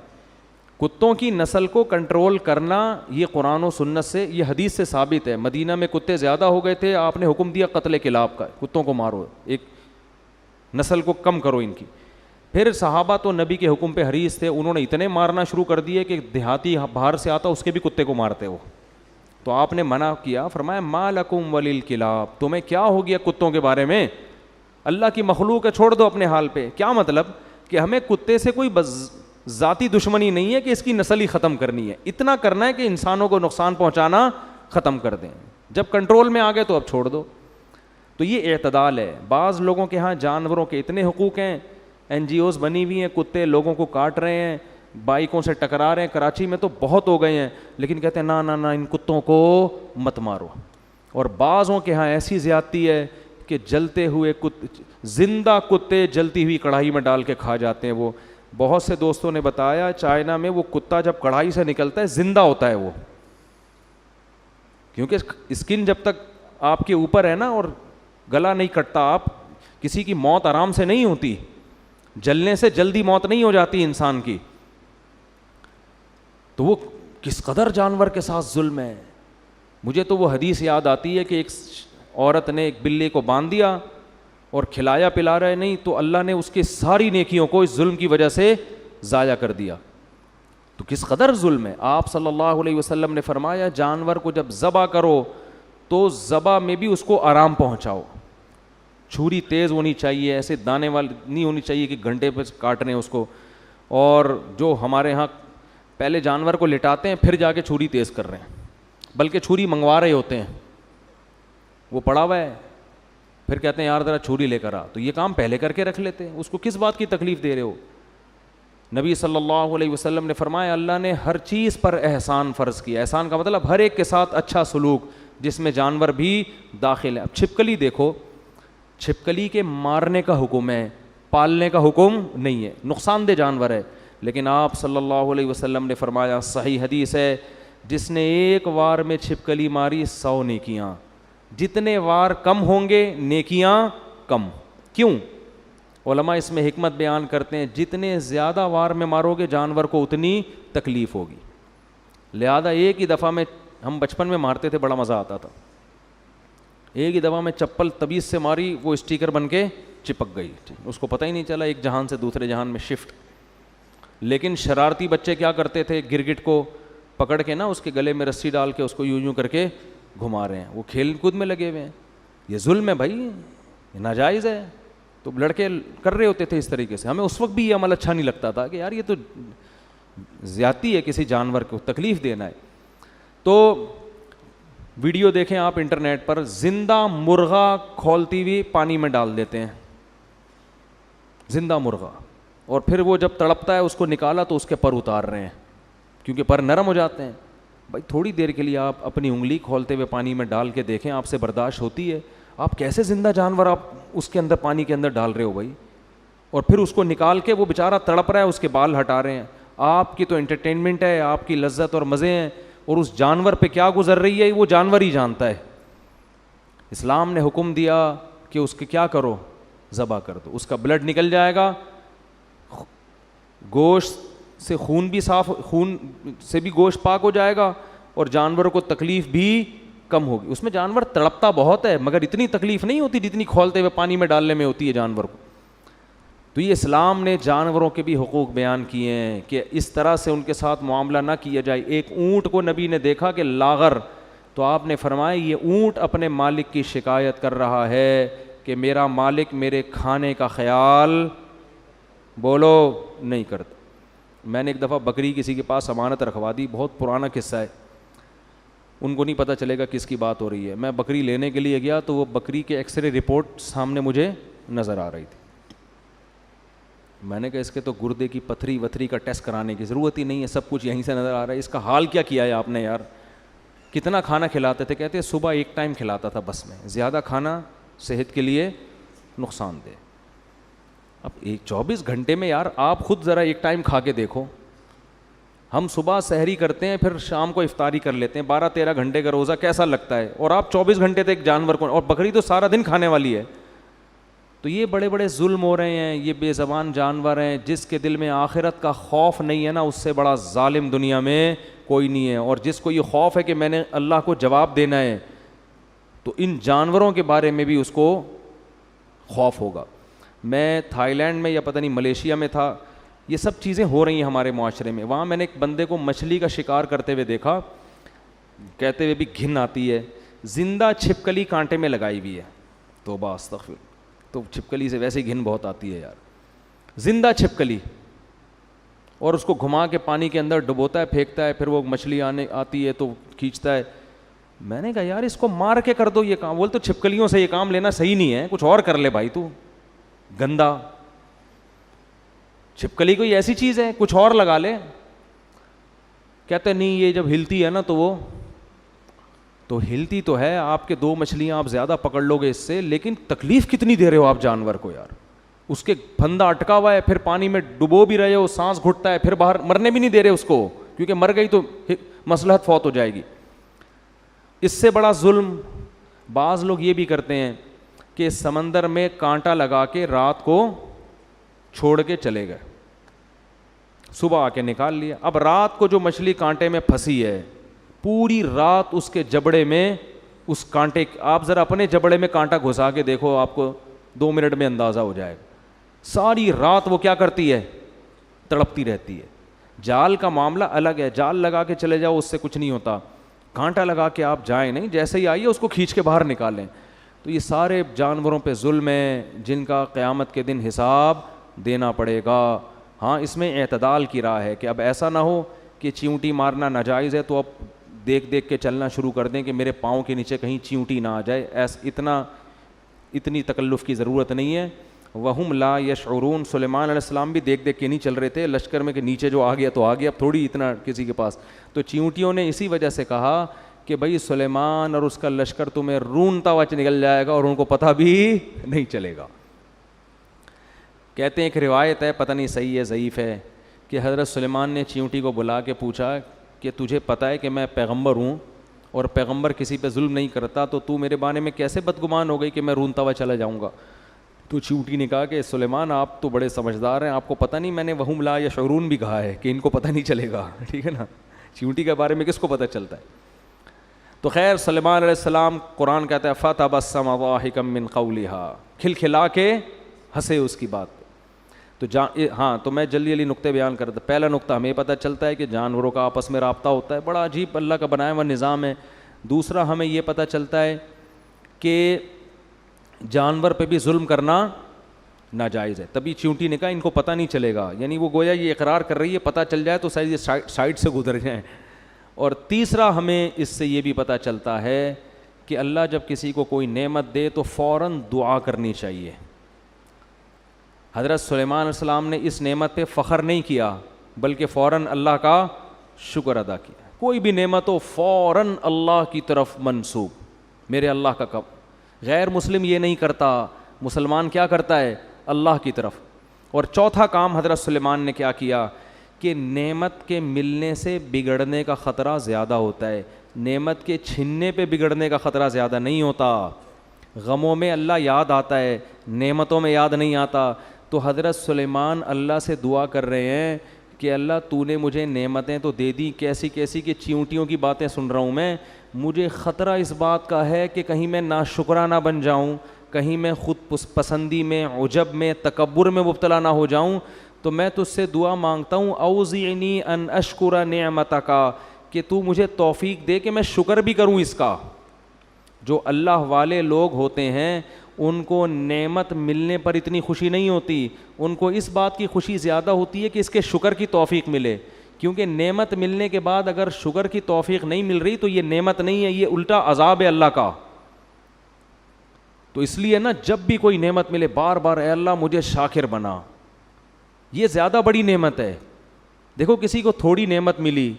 کتوں کی نسل کو کنٹرول کرنا یہ قرآن و سنت سے, یہ حدیث سے ثابت ہے. مدینہ میں کتے زیادہ ہو گئے تھے, آپ نے حکم دیا قتل کلاب کا, کتوں کو مارو, ایک نسل کو کم کرو ان کی. پھر صحابہ تو نبی کے حکم پہ حریص تھے, انہوں نے اتنے مارنا شروع کر دیے کہ دیہاتی باہر سے آتا اس کے بھی کتے کو مارتے ہو. تو آپ نے منع کیا, فرمایا ما لکم وللکلاب, تمہیں کیا ہو گیا کتوں کے بارے میں؟ اللہ کی مخلوق ہے, چھوڑ دو اپنے حال پہ. کیا مطلب کہ ہمیں کتے سے کوئی ذاتی دشمنی نہیں ہے کہ اس کی نسل ہی ختم کرنی ہے, اتنا کرنا ہے کہ انسانوں کو نقصان پہنچانا ختم کر دیں. جب کنٹرول میں آ گئے تو اب چھوڑ دو. تو یہ اعتدال ہے. بعض لوگوں کے ہاں جانوروں کے اتنے حقوق ہیں, NGOs بنی ہوئی ہیں, کتے لوگوں کو کاٹ رہے ہیں, بائکوں سے ٹکرا رہے ہیں, کراچی میں تو بہت ہو گئے ہیں, لیکن کہتے ہیں نا ان کتوں کو مت مارو. اور بعضوں کے ہاں ایسی زیادتی ہے کہ جلتے ہوئے زندہ کتے جلتی ہوئی کڑھائی میں ڈال کے کھا جاتے ہیں. وہ بہت سے دوستوں نے بتایا چائنا میں وہ کتا جب کڑھائی سے نکلتا ہے زندہ ہوتا ہے وہ, کیونکہ اسکن جب تک آپ کے اوپر ہے نا اور گلا نہیں کٹتا, آپ کسی کی موت آرام سے نہیں ہوتی, جلنے سے جلدی موت نہیں ہو جاتی انسان کی. تو وہ کس قدر جانور کے ساتھ ظلم ہے. مجھے تو وہ حدیث یاد آتی ہے کہ ایک عورت نے ایک بلی کو باندھ دیا اور کھلایا پلا رہے نہیں, تو اللہ نے اس کے ساری نیکیوں کو اس ظلم کی وجہ سے ضائع کر دیا. تو کس قدر ظلم ہے. آپ صلی اللہ علیہ وسلم نے فرمایا جانور کو جب ذبح کرو تو ذبح میں بھی اس کو آرام پہنچاؤ. چھری تیز ہونی چاہیے, ایسے دانے والی نہیں ہونی چاہیے کہ گھنٹے پہ کاٹ رہے ہیں اس کو. اور جو ہمارے ہاں پہلے جانور کو لٹاتے ہیں پھر جا کے چھری تیز کر رہے ہیں, بلکہ چھری منگوا رہے ہوتے ہیں, وہ پڑا ہوا ہے, پھر کہتے ہیں یار ذرا چھری لے کر آ. تو یہ کام پہلے کر کے رکھ لیتے ہیں, اس کو کس بات کی تکلیف دے رہے ہو. نبی صلی اللہ علیہ وسلم نے فرمایا اللہ نے ہر چیز پر احسان فرض کیا. احسان کا مطلب ہر ایک کے ساتھ اچھا سلوک, جس میں جانور بھی داخل ہے. اب چھپکلی دیکھو, چھپکلی کے مارنے کا حکم ہے, پالنے کا حکم نہیں ہے, نقصان دہ جانور ہے. لیکن آپ صلی اللہ علیہ وسلم نے فرمایا, صحیح حدیث ہے, جس نے ایک وار میں چھپکلی ماری 100 نیکیاں, جتنے وار کم ہوں گے نیکیاں کم. کیوں؟ علماء اس میں حکمت بیان کرتے ہیں, جتنے زیادہ وار میں مارو گے جانور کو اتنی تکلیف ہوگی. لہذا ایک ہی دفعہ میں, ہم بچپن میں مارتے تھے بڑا مزہ آتا تھا, ایک ہی دفعہ میں چپل تبیز سے ماری, وہ اسٹیکر بن کے چپک گئی, اس کو پتہ ہی نہیں چلا, ایک جہان سے دوسرے جہان میں شفٹ. لیکن شرارتی بچے کیا کرتے تھے, گرگٹ کو پکڑ کے نا اس کے گلے میں رسی ڈال کے اس کو یوں کر کے گھما رہے ہیں, وہ کھیل کود میں لگے ہوئے ہیں. یہ ظلم ہے بھائی, یہ ناجائز ہے. تو لڑکے کر رہے ہوتے تھے اس طریقے سے. ہمیں اس وقت بھی یہ عمل اچھا نہیں لگتا تھا کہ یار یہ تو زیادتی ہے, کسی جانور کو تکلیف دینا ہے. تو ویڈیو دیکھیں آپ انٹرنیٹ پر, زندہ مرغا کھولتی ہوئی پانی میں ڈال دیتے ہیں, زندہ مرغا, اور پھر وہ جب تڑپتا ہے اس کو نکالا تو اس کے پر اتار رہے ہیں, کیونکہ پر نرم ہو جاتے ہیں. بھائی تھوڑی دیر کے لیے آپ اپنی انگلی کھولتے ہوئے پانی میں ڈال کے دیکھیں, آپ سے برداشت ہوتی ہے؟ آپ کیسے زندہ جانور آپ اس کے اندر پانی کے اندر ڈال رہے ہو بھائی, اور پھر اس کو نکال کے وہ بیچارہ تڑپ رہا ہے, اس کے بال ہٹا رہے ہیں. آپ کی تو انٹرٹینمنٹ ہے, آپ کی لذت اور مزے ہیں, اور اس جانور پہ کیا گزر رہی ہے وہ جانور ہی جانتا ہے. اسلام نے حکم دیا کہ اس کے کیا کرو, ذبح کر دو, اس کا بلڈ نکل جائے گا, گوشت سے خون بھی صاف, خون سے بھی گوشت پاک ہو جائے گا, اور جانور کو تکلیف بھی کم ہوگی. اس میں جانور تڑپتا بہت ہے مگر اتنی تکلیف نہیں ہوتی جتنی کھولتے ہوئے پانی میں ڈالنے میں ہوتی ہے جانور کو. تو یہ اسلام نے جانوروں کے بھی حقوق بیان کیے ہیں کہ اس طرح سے ان کے ساتھ معاملہ نہ کیا جائے. ایک اونٹ کو نبی نے دیکھا کہ لاغر, تو آپ نے فرمایا یہ اونٹ اپنے مالک کی شکایت کر رہا ہے کہ میرا مالک میرے کھانے کا خیال بولو نہیں کرتا. میں نے ایک دفعہ بکری کسی کے پاس امانت رکھوا دی, بہت پرانا قصہ ہے, ان کو نہیں پتہ چلے گا کس کی بات ہو رہی ہے. میں بکری لینے کے لیے گیا تو وہ بکری کے ایکس رے رپورٹ سامنے مجھے نظر آ رہی تھی. میں نے کہا اس کے تو گردے کی پتھری وتھری کا ٹیسٹ کرانے کی ضرورت ہی نہیں ہے, سب کچھ یہیں سے نظر آ رہا ہے. اس کا حال کیا کیا ہے آپ نے یار, کتنا کھانا کھلاتے تھے؟ کہتے ہیں صبح ایک ٹائم کھلاتا تھا بس, میں زیادہ کھانا صحت کے لیے نقصان دہ. اب 24 گھنٹے میں یار آپ خود ذرا ایک ٹائم کھا کے دیکھو. ہم صبح سحری کرتے ہیں پھر شام کو افطاری کر لیتے ہیں, 12-13 گھنٹے کا روزہ کیسا لگتا ہے, اور آپ 24 گھنٹے تک جانور کو, اور بکری تو سارا دن کھانے والی ہے. تو یہ بڑے بڑے ظلم ہو رہے ہیں, یہ بے زبان جانور ہیں. جس کے دل میں آخرت کا خوف نہیں ہے نا, اس سے بڑا ظالم دنیا میں کوئی نہیں ہے. اور جس کو یہ خوف ہے کہ میں نے اللہ کو جواب دینا ہے, تو ان جانوروں کے بارے میں بھی اس کو خوف ہوگا. میں تھائی لینڈ میں یا پتہ نہیں ملیشیا میں تھا, یہ سب چیزیں ہو رہی ہیں ہمارے معاشرے میں. وہاں میں نے ایک بندے کو مچھلی کا شکار کرتے ہوئے دیکھا, کہتے ہوئے بھی گھن آتی ہے. زندہ چھپکلی کانٹے میں لگائی ہوئی ہے, توبہ استغفر. تو چھپکلی سے ویسے گھن بہت آتی ہے یار, زندہ چھپکلی, اور اس کو گھما کے پانی کے اندر ڈبوتا ہے, پھینکتا ہے, پھر وہ مچھلی آتی ہے تو کھینچتا ہے. میں نے کہا یار اس کو مار کے کر دو یہ کام. بول تو چھپکلیوں سے یہ کام لینا صحیح نہیں ہے, کچھ اور کر لے بھائی تو گندا. چھپکلی کوئی ایسی چیز ہے, کچھ اور لگا لے. کہتے نہیں یہ جب ہلتی ہے نا تو ہلتی تو ہے, آپ کے 2 مچھلیاں آپ زیادہ پکڑ لو گے اس سے, لیکن تکلیف کتنی دے رہے ہو آپ جانور کو یار. اس کے پھندا اٹکا ہوا ہے, پھر پانی میں ڈبو بھی رہے ہو, سانس گھٹتا ہے, پھر باہر مرنے بھی نہیں دے رہے اس کو, کیونکہ مر گئی تو مصلحت فوت ہو جائے گی. اس سے بڑا ظلم بعض لوگ یہ بھی کرتے ہیں کہ سمندر میں کانٹا لگا کے رات کو چھوڑ کے چلے گئے, صبح آ کے نکال لیا. اب رات کو جو مچھلی کانٹے میں پھنسی ہے, پوری رات اس کے جبڑے میں اس کانٹے, آپ ذرا اپنے جبڑے میں کانٹا گھسا کے دیکھو, آپ کو 2 منٹ میں اندازہ ہو جائے گا. ساری رات وہ کیا کرتی ہے, تڑپتی رہتی ہے. جال کا معاملہ الگ ہے, جال لگا کے چلے جاؤ اس سے کچھ نہیں ہوتا, کانٹا لگا کے آپ جائیں نہیں, جیسے ہی آئیے اس کو کھینچ کے باہر نکالیں. تو یہ سارے جانوروں پہ ظلم ہے جن کا قیامت کے دن حساب دینا پڑے گا. ہاں اس میں اعتدال کی راہ ہے کہ اب ایسا نہ ہو کہ چیونٹی مارنا ناجائز ہے تو اب دیکھ دیکھ کے چلنا شروع کر دیں کہ میرے پاؤں کے نیچے کہیں چیونٹی نہ آ جائے. اتنی تکلف کی ضرورت نہیں ہے. وہم لا یشعرون, سلیمان علیہ السلام بھی دیکھ دیکھ کے نہیں چل رہے تھے لشکر میں کہ نیچے جو آ گیا تو آ گیا, اب تھوڑی اتنا کسی کے پاس. تو چیونٹیوں نے اسی وجہ سے کہا کہ بھائی سلیمان اور اس کا لشکر تمہیں رونتا ہوا نکل جائے گا اور ان کو پتہ بھی نہیں چلے گا. کہتے ہیں ایک روایت ہے, پتہ نہیں صحیح ہے ضعیف ہے, کہ حضرت سلیمان نے چیونٹی کو بلا کے پوچھا کہ تجھے پتہ ہے کہ میں پیغمبر ہوں اور پیغمبر کسی پہ ظلم نہیں کرتا, تو میرے بارے میں کیسے بدگمان ہو گئی کہ میں رونتا ہوا چلا جاؤں گا. تو چیونٹی نے کہا کہ سلیمان آپ تو بڑے سمجھدار ہیں, آپ کو پتہ نہیں میں نے وہم لا یشعرون بھی کہا ہے کہ ان کو پتہ نہیں چلے گا. ٹھیک ہے نا, چیونٹی کے بارے میں کس کو پتہ چلتا ہے. تو خیر سلیمان علیہ السلام, قرآن کہتا ہے فتبسم ضاحکا من قولها, کھلکھلا کے ہنسے اس کی بات. تو ہاں تو میں جلدی نقطے بیان کرتا. پہلا نقطہ ہمیں پتہ چلتا ہے کہ جانوروں کا آپس میں رابطہ ہوتا ہے, بڑا عجیب اللہ کا بنایا ہوا نظام ہے. دوسرا ہمیں یہ پتہ چلتا ہے کہ جانور پہ بھی ظلم کرنا ناجائز ہے. تبھی چیونٹی نے کہا ان کو پتہ نہیں چلے گا, یعنی وہ گویا یہ اقرار کر رہی ہے پتہ چل جائے تو شاید یہ سائڈ سے گزر جائیں. اور تیسرا ہمیں اس سے یہ بھی پتہ چلتا ہے کہ اللہ جب کسی کو کوئی نعمت دے تو فوراً دعا کرنی چاہیے. حضرت سلیمان علیہ السلام نے اس نعمت پہ فخر نہیں کیا بلکہ فوراً اللہ کا شکر ادا کیا. کوئی بھی نعمت ہو فوراً اللہ کی طرف منسوب, میرے اللہ کا کب. غیر مسلم یہ نہیں کرتا, مسلمان کیا کرتا ہے, اللہ کی طرف. اور چوتھا کام حضرت سلیمان نے کیا کیا کہ نعمت کے ملنے سے بگڑنے کا خطرہ زیادہ ہوتا ہے, نعمت کے چھننے پہ بگڑنے کا خطرہ زیادہ نہیں ہوتا. غموں میں اللہ یاد آتا ہے, نعمتوں میں یاد نہیں آتا. تو حضرت سلیمان اللہ سے دعا کر رہے ہیں کہ اللہ تو نے مجھے نعمتیں تو دے دی کیسی کیسی کہ چیونٹیوں کی باتیں سن رہا ہوں میں, مجھے خطرہ اس بات کا ہے کہ کہیں میں ناشکرانہ بن جاؤں, کہیں میں خود پسندی میں, عجب میں, تکبر میں مبتلا نہ ہو جاؤں. تو میں تجھ سے دعا مانگتا ہوں اوزعنی ان اشکر نعمتک, کہ تو مجھے توفیق دے کہ میں شکر بھی کروں اس کا. جو اللہ والے لوگ ہوتے ہیں ان کو نعمت ملنے پر اتنی خوشی نہیں ہوتی, ان کو اس بات کی خوشی زیادہ ہوتی ہے کہ اس کے شکر کی توفیق ملے. کیونکہ نعمت ملنے کے بعد اگر شکر کی توفیق نہیں مل رہی تو یہ نعمت نہیں ہے, یہ الٹا عذاب ہے اللہ کا. تو اس لیے نا جب بھی کوئی نعمت ملے بار بار اے اللہ مجھے شاکر بنا, یہ زیادہ بڑی نعمت ہے. دیکھو کسی کو تھوڑی نعمت ملی,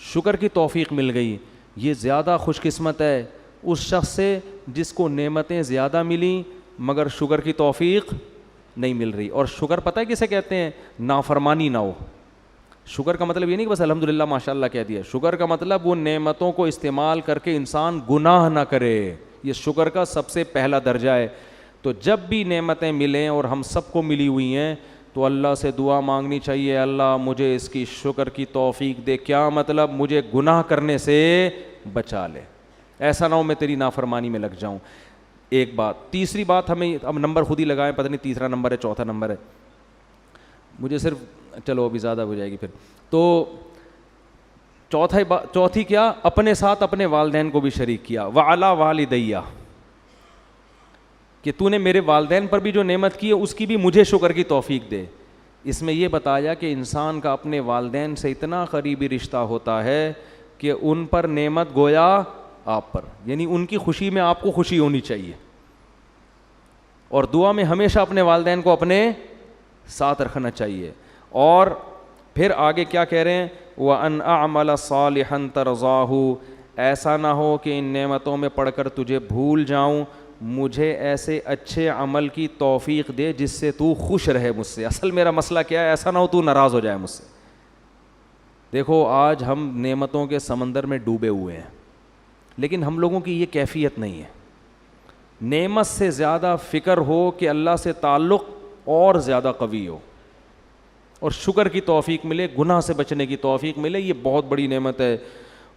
شکر کی توفیق مل گئی, یہ زیادہ خوش قسمت ہے اس شخص سے جس کو نعمتیں زیادہ ملیں مگر شکر کی توفیق نہیں مل رہی. اور شکر پتہ ہے کسے کہتے ہیں, نافرمانی نہ ہو. شکر کا مطلب یہ نہیں کہ بس الحمدللہ ماشاء اللہ کہہ دیا, شکر کا مطلب وہ نعمتوں کو استعمال کر کے انسان گناہ نہ کرے, یہ شکر کا سب سے پہلا درجہ ہے. تو جب بھی نعمتیں ملیں اور ہم سب کو ملی ہوئی ہیں تو اللہ سے دعا مانگنی چاہیے اللہ مجھے اس کی شکر کی توفیق دے. کیا مطلب, مجھے گناہ کرنے سے بچا لے, ایسا نہ ہو میں تیری نافرمانی میں لگ جاؤں. ایک بات. تیسری بات ہمیں, اب نمبر خود ہی لگائیں, پتہ نہیں تیسرا نمبر ہے چوتھا نمبر ہے, مجھے صرف چلو ابھی زیادہ ہو جائے گی پھر. تو چوتھی کیا, اپنے ساتھ اپنے والدین کو بھی شریک کیا. وعلی والدیہ, کہ تو نے میرے والدین پر بھی جو نعمت کی ہے اس کی بھی مجھے شکر کی توفیق دے. اس میں یہ بتایا کہ انسان کا اپنے والدین سے اتنا قریبی رشتہ ہوتا ہے کہ ان پر نعمت گویا آپ پر, یعنی ان کی خوشی میں آپ کو خوشی ہونی چاہیے. اور دعا میں ہمیشہ اپنے والدین کو اپنے ساتھ رکھنا چاہیے. اور پھر آگے کیا کہہ رہے ہیں, وَأَنْ أَعْمَلَ صَالِحًا تَرْضَاهُ, ایسا نہ ہو کہ ان نعمتوں میں پڑھ کر تجھے بھول جاؤں, مجھے ایسے اچھے عمل کی توفیق دے جس سے تو خوش رہے مجھ سے. اصل میرا مسئلہ کیا ہے, ایسا نہ ہو تو ناراض ہو جائے مجھ سے. دیکھو آج ہم نعمتوں کے سمندر میں ڈوبے ہوئے ہیں, لیکن ہم لوگوں کی یہ کیفیت نہیں ہے. نعمت سے زیادہ فکر ہو کہ اللہ سے تعلق اور زیادہ قوی ہو, اور شکر کی توفیق ملے, گناہ سے بچنے کی توفیق ملے, یہ بہت بڑی نعمت ہے.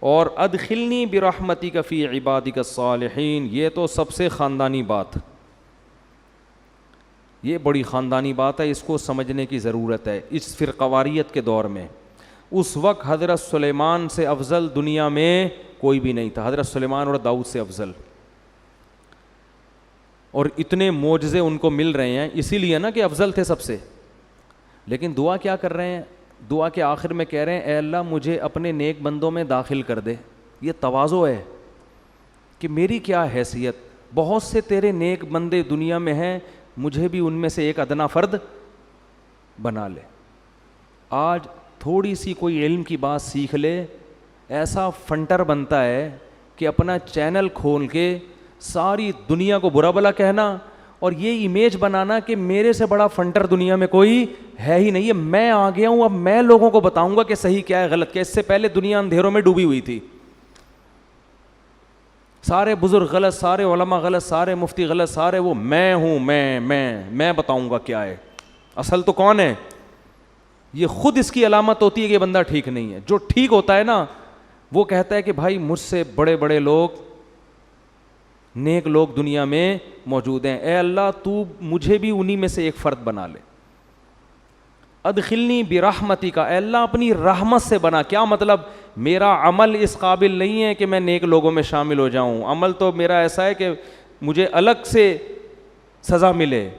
اور ادخلنی برحمتک فی عبادک الصالحین, یہ تو سب سے خاندانی بات, یہ بڑی خاندانی بات ہے, اس کو سمجھنے کی ضرورت ہے. اس فرقواریت کے دور میں اس وقت حضرت سلیمان سے افضل دنیا میں کوئی بھی نہیں تھا, حضرت سلیمان اور داؤد سے افضل, اور اتنے معجزے ان کو مل رہے ہیں, اسی لیے نا کہ افضل تھے سب سے. لیکن دعا کیا کر رہے ہیں, دعا کے آخر میں کہہ رہے ہیں اے اللہ مجھے اپنے نیک بندوں میں داخل کر دے. یہ تواضع ہے کہ میری کیا حیثیت, بہت سے تیرے نیک بندے دنیا میں ہیں, مجھے بھی ان میں سے ایک ادنا فرد بنا لے. آج تھوڑی سی کوئی علم کی بات سیکھ لے, ایسا فنٹر بنتا ہے کہ اپنا چینل کھول کے ساری دنیا کو برا بھلا کہنا, اور یہ امیج بنانا کہ میرے سے بڑا فنٹر دنیا میں کوئی ہے ہی نہیں ہے, میں آ گیا ہوں, اب میں لوگوں کو بتاؤں گا کہ صحیح کیا ہے غلط کیا. اس سے پہلے دنیا اندھیروں میں ڈوبی ہوئی تھی, سارے بزرگ غلط, سارے علماء غلط, سارے مفتی غلط, سارے وہ میں ہوں, میں بتاؤں گا کیا ہے. اصل تو کون ہے, یہ خود اس کی علامت ہوتی ہے کہ یہ بندہ ٹھیک نہیں ہے. جو ٹھیک ہوتا ہے نا وہ کہتا ہے کہ بھائی مجھ سے بڑے بڑے لوگ, نیک لوگ دنیا میں موجود ہیں, اے اللہ تو مجھے بھی انہی میں سے ایک فرد بنا لے. ادخلنی برحمتک, اے اللہ اپنی رحمت سے بنا. کیا مطلب, میرا عمل اس قابل نہیں ہے کہ میں نیک لوگوں میں شامل ہو جاؤں, عمل تو میرا ایسا ہے کہ مجھے الگ سے سزا ملے.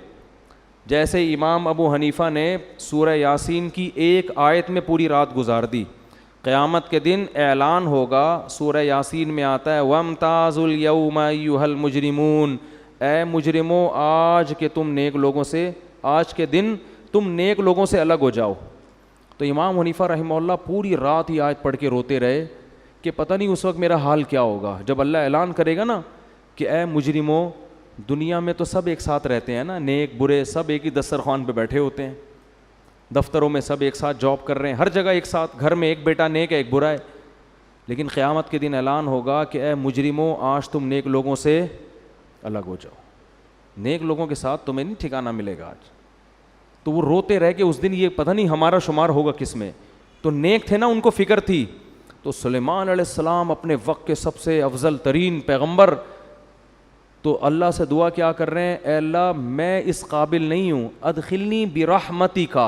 جیسے امام ابو حنیفہ نے سورہ یاسین کی ایک آیت میں پوری رات گزار دی. قیامت کے دن اعلان ہوگا, سورہ یاسین میں آتا ہے وَامْتَازُوا الْيَوْمَ أَيُّهَا الْمُجْرِمُونَ, اے مجرموں آج کے تم نیک لوگوں سے, آج کے دن تم نیک لوگوں سے الگ ہو جاؤ. تو امام حنیفہ رحمہ اللہ پوری رات یہ آیت پڑھ کے روتے رہے کہ پتہ نہیں اس وقت میرا حال کیا ہوگا جب اللہ اعلان کرے گا نا کہ اے مجرموں, دنیا میں تو سب ایک ساتھ رہتے ہیں نا, نیک برے سب ایک ہی دسترخوان پہ بیٹھے ہوتے ہیں, دفتروں میں سب ایک ساتھ جاب کر رہے ہیں, ہر جگہ ایک ساتھ, گھر میں ایک بیٹا نیک ہے ایک برا ہے. لیکن قیامت کے دن اعلان ہوگا کہ اے مجرموں آج تم نیک لوگوں سے الگ ہو جاؤ, نیک لوگوں کے ساتھ تمہیں نہیں ٹھکانہ ملے گا آج. تو وہ روتے رہے کہ اس دن یہ پتہ نہیں ہمارا شمار ہوگا کس میں. تو نیک تھے نا, ان کو فکر تھی. تو سلیمان علیہ السلام اپنے وقت کے سب سے افضل ترین پیغمبر, تو اللہ سے دعا کیا کر رہے ہیں, اے اللہ میں اس قابل نہیں ہوں, ادخلنی برحمتک.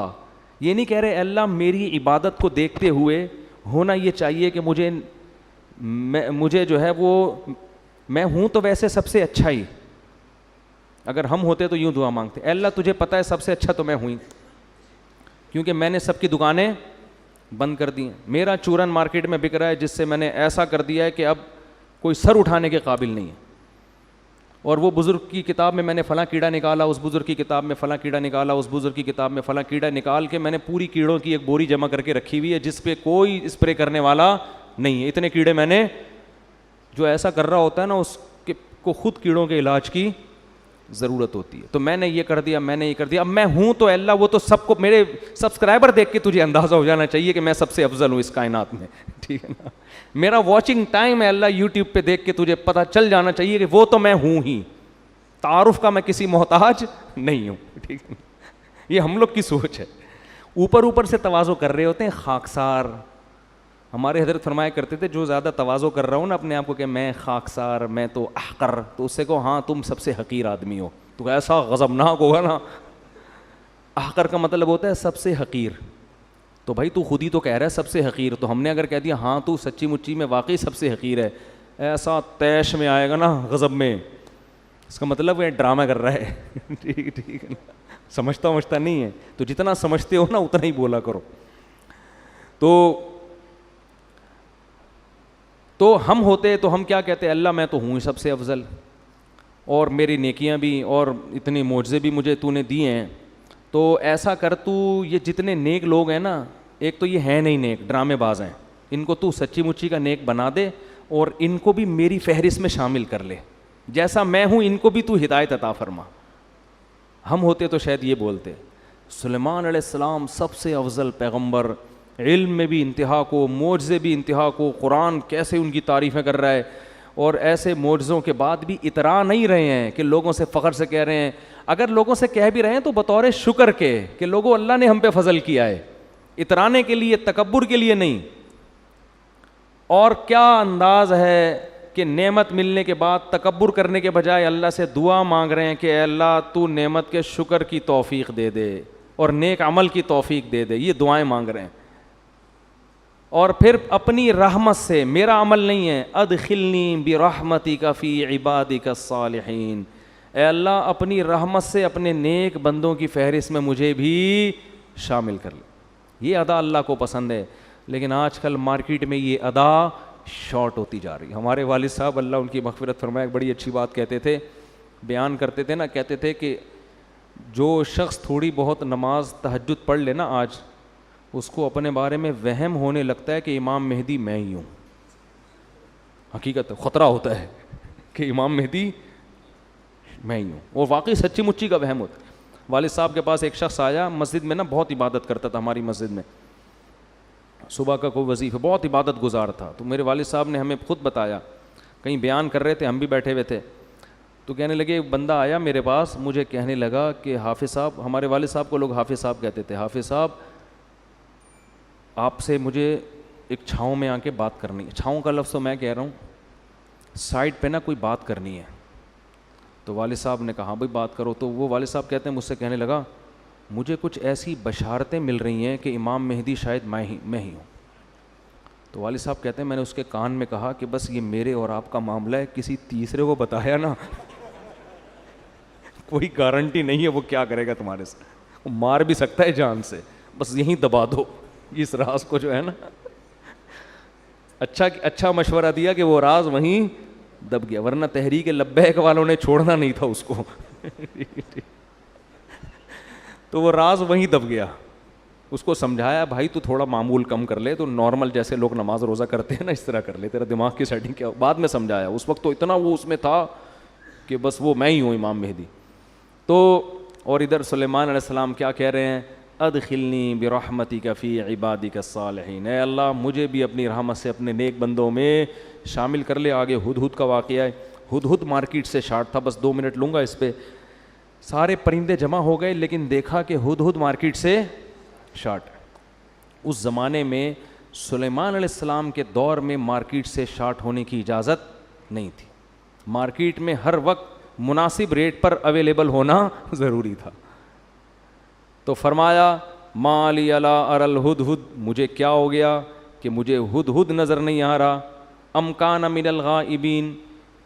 یہ نہیں کہہ رہے اے اللہ میری عبادت کو دیکھتے ہوئے ہونا یہ چاہیے کہ مجھے جو ہے وہ, میں ہوں تو ویسے سب سے اچھا ہی, اگر ہم ہوتے تو یوں دعا مانگتے, اے اللہ تجھے پتہ ہے سب سے اچھا تو میں ہوں, کیونکہ میں نے سب کی دکانیں بند کر دی ہیں, میرا چورن مارکیٹ میں بک رہا ہے جس سے میں نے ایسا کر دیا ہے کہ اب کوئی سر اٹھانے کے قابل نہیں ہے. اور وہ بزرگ کی کتاب میں نے فلاں کیڑا نکالا, اس بزرگ کی کتاب میں فلاں کیڑا نکالا, اس بزرگ کی کتاب میں فلاں کیڑا نکال کے میں نے پوری کیڑوں کی ایک بوری جمع کر کے رکھی ہوئی ہے جس پہ کوئی اسپرے کرنے والا نہیں ہے. اتنے کیڑے میں نے, جو ایسا کر رہا ہوتا ہے نا اس کو خود کیڑوں کے علاج کی ضرورت ہوتی ہے. تو میں نے یہ کر دیا, میں نے یہ کر دیا, اب میں ہوں تو اللہ وہ تو سب کو, میرے سبسکرائبر دیکھ کے تجھے اندازہ ہو جانا چاہیے کہ میں سب سے افضل ہوں اس کائنات میں, ٹھیک ہے نا. میرا واچنگ ٹائم ہے اللہ یوٹیوب پہ دیکھ کے تجھے پتہ چل جانا چاہیے کہ وہ تو میں ہوں ہی, تعارف کا میں کسی محتاج نہیں ہوں, ٹھیک ہے. یہ ہم لوگ کی سوچ ہے, اوپر سے تواضع کر رہے ہوتے ہیں, خاکسار. ہمارے حضرت فرمایا کرتے تھے جو زیادہ تواضع کر رہا ہوں نا اپنے آپ کو کہ میں خاکسار, میں تو احقر, تو اس سے کہو ہاں تم سب سے حقیر آدمی ہو, تو ایسا غضبناک ہوگا نا. احقر کا مطلب ہوتا ہے سب سے حقیر, تو بھائی تو خود ہی تو کہہ رہا ہے سب سے حقیر, تو ہم نے اگر کہہ دیا ہاں تو سچی مچی میں واقعی سب سے حقیر ہے, ایسا تیش میں آئے گا نا غضب میں, اس کا مطلب وہ ڈرامہ کر رہا ہے. ٹھیک ہے نا, سمجھتا نہیں ہے, تو جتنا سمجھتے ہو نا اتنا ہی بولا کرو. تو تو ہم ہوتے تو ہم کیا کہتے؟ اللہ میں تو ہوں سب سے افضل، اور میری نیکیاں بھی اور اتنے معجزے بھی مجھے تو نے دیے ہیں، تو ایسا کر تو یہ جتنے نیک لوگ ہیں نا، ایک تو یہ ہیں نہیں نیک، ڈرامے باز ہیں، ان کو تو سچی مچی کا نیک بنا دے اور ان کو بھی میری فہرست میں شامل کر لے، جیسا میں ہوں ان کو بھی تو ہدایت عطا فرما۔ ہم ہوتے تو شاید یہ بولتے۔ سلیمان علیہ السلام سب سے افضل پیغمبر، علم میں بھی انتہا کو، معجزے بھی انتہا کو، قرآن کیسے ان کی تعریفیں کر رہا ہے، اور ایسے معجزوں کے بعد بھی اترا نہیں رہے ہیں کہ لوگوں سے فخر سے کہہ رہے ہیں، اگر لوگوں سے کہہ بھی رہے ہیں تو بطور شکر کے کہ لوگوں اللہ نے ہم پہ فضل کیا ہے، اترانے کے لیے، تکبر کے لیے نہیں۔ اور کیا انداز ہے کہ نعمت ملنے کے بعد تکبر کرنے کے بجائے اللہ سے دعا مانگ رہے ہیں کہ اے اللہ تو نعمت کے شکر کی توفیق دے دے اور نیک عمل کی توفیق دے دے، یہ دعائیں مانگ رہے ہیں۔ اور پھر اپنی رحمت سے، میرا عمل نہیں ہے، ادخلنی برحمتک فی عبادک الصالحین، اے اللہ اپنی رحمت سے اپنے نیک بندوں کی فہرست میں مجھے بھی شامل کر لے۔ یہ ادا اللہ کو پسند ہے، لیکن آج کل مارکیٹ میں یہ ادا شارٹ ہوتی جا رہی ہے۔ ہمارے والد صاحب اللہ ان کی مغفرت فرمائے، ایک بڑی اچھی بات کہتے تھے، بیان کرتے تھے نا، کہتے تھے کہ جو شخص تھوڑی بہت نماز تہجد پڑھ لے نا آج، اس کو اپنے بارے میں وہم ہونے لگتا ہے کہ امام مہدی میں ہی ہوں۔ حقیقت خطرہ ہوتا ہے کہ امام مہدی میں ہی ہوں، اور واقعی سچی مچی کا وہم ہوتا ہے۔ والد صاحب کے پاس ایک شخص آیا مسجد میں نا، بہت عبادت کرتا تھا ہماری مسجد میں، صبح کا کوئی وظیفہ، بہت عبادت گزار تھا۔ تو میرے والد صاحب نے ہمیں خود بتایا، کہیں بیان کر رہے تھے، ہم بھی بیٹھے ہوئے تھے، تو کہنے لگے، ایک بندہ آیا میرے پاس، مجھے کہنے لگا کہ حافظ صاحب، ہمارے والد صاحب کو لوگ حافظ صاحب کہتے تھے، حافظ صاحب آپ سے مجھے ایک چھاؤں میں آ کے بات کرنی ہے۔ چھاؤں کا لفظ تو میں کہہ رہا ہوں، سائڈ پہ نا کوئی بات کرنی ہے۔ تو والد صاحب نے کہا بھائی بات کرو۔ تو وہ والد صاحب کہتے ہیں، مجھ سے کہنے لگا مجھے کچھ ایسی بشارتیں مل رہی ہیں کہ امام مہدی شاید میں ہی ہوں۔ تو والد صاحب کہتے ہیں میں نے اس کے کان میں کہا کہ بس یہ میرے اور آپ کا معاملہ ہے، کسی تیسرے کو بتایا نا کوئی گارنٹی نہیں ہے وہ کیا کرے گا تمہارے سے، وہ مار بھی سکتا ہے جان سے، بس یہیں دبا دو اس راز کو، جو ہے نا۔ اچھا مشورہ دیا کہ وہ راز وہیں دب گیا، ورنہ تحریک لبیک والوں نے چھوڑنا نہیں تھا اس کو تو وہ راز وہیں دب گیا۔ اس کو سمجھایا بھائی تو تھوڑا معمول کم کر لے، تو نارمل جیسے لوگ نماز روزہ کرتے ہیں نا اس طرح کر لے، تیرا دماغ کی سیٹنگ کیا۔ بعد میں سمجھایا، اس وقت تو اتنا وہ اس میں تھا کہ بس وہ میں ہی ہوں امام مہدی۔ تو اور ادھر سلیمان علیہ السلام کیا کہہ رہے ہیں، ادخلنی برحمتک فی عبادک الصالحین، اے اللہ مجھے بھی اپنی رحمت سے اپنے نیک بندوں میں شامل کر لے۔ آگے ہدہد کا واقعہ ہے۔ ہدہد مارکیٹ سے شارٹ تھا، بس 2 منٹ لوں گا اس پہ۔ سارے پرندے جمع ہو گئے، لیکن دیکھا کہ ہدہد مارکیٹ سے شارٹ۔ اس زمانے میں سلیمان علیہ السلام کے دور میں مارکیٹ سے شارٹ ہونے کی اجازت نہیں تھی، مارکیٹ میں ہر وقت مناسب ریٹ پر اویلیبل ہونا ضروری تھا۔ تو فرمایا ما لی الا اری الہدہد، مجھے کیا ہو گیا کہ مجھے ہدہد نظر نہیں آ رہا، ام کان من الغائبین،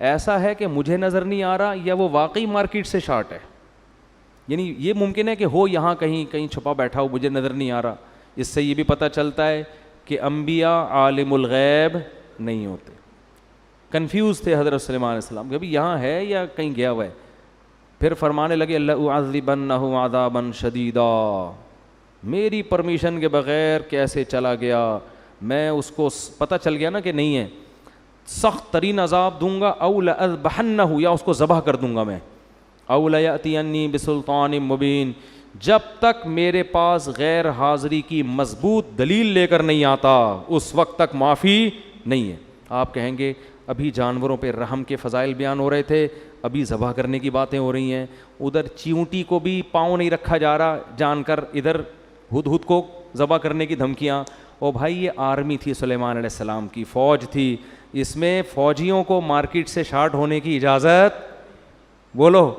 ایسا ہے کہ مجھے نظر نہیں آ رہا یا وہ واقعی مارکیٹ سے شارٹ ہے، یعنی یہ ممکن ہے کہ ہو یہاں کہیں چھپا بیٹھا ہو، مجھے نظر نہیں آ رہا۔ اس سے یہ بھی پتہ چلتا ہے کہ انبیاء عالم الغیب نہیں ہوتے۔ کنفیوز تھے حضرت سلیمان علیہ السلام کہ ابھی یہاں ہے یا کہیں گیا ہوا ہے۔ پھر فرمانے لگے لأعذبنہ عذابا شدیدا، میری پرمیشن کے بغیر کیسے چلا گیا، میں اس کو پتہ چل گیا نا کہ نہیں ہے، سخت ترین عذاب دوں گا، او لأذبحنہ، یا اس کو ذبح کر دوں گا میں، او لیأتینی بسلطان مبین، جب تک میرے پاس غیر حاضری کی مضبوط دلیل لے کر نہیں آتا اس وقت تک معافی نہیں ہے۔ آپ کہیں گے ابھی جانوروں پہ رحم کے فضائل بیان ہو رہے تھے، ابھی ذبح کرنے کی باتیں ہو رہی ہیں، ادھر چیونٹی کو بھی پاؤں نہیں رکھا جا رہا جان کر، ادھر ہدہد کو ذبح کرنے کی دھمکیاں۔ اور بھائی یہ آرمی تھی سلیمان علیہ السلام کی، فوج تھی، اس میں فوجیوں کو مارکیٹ سے شارٹ ہونے کی اجازت، بولو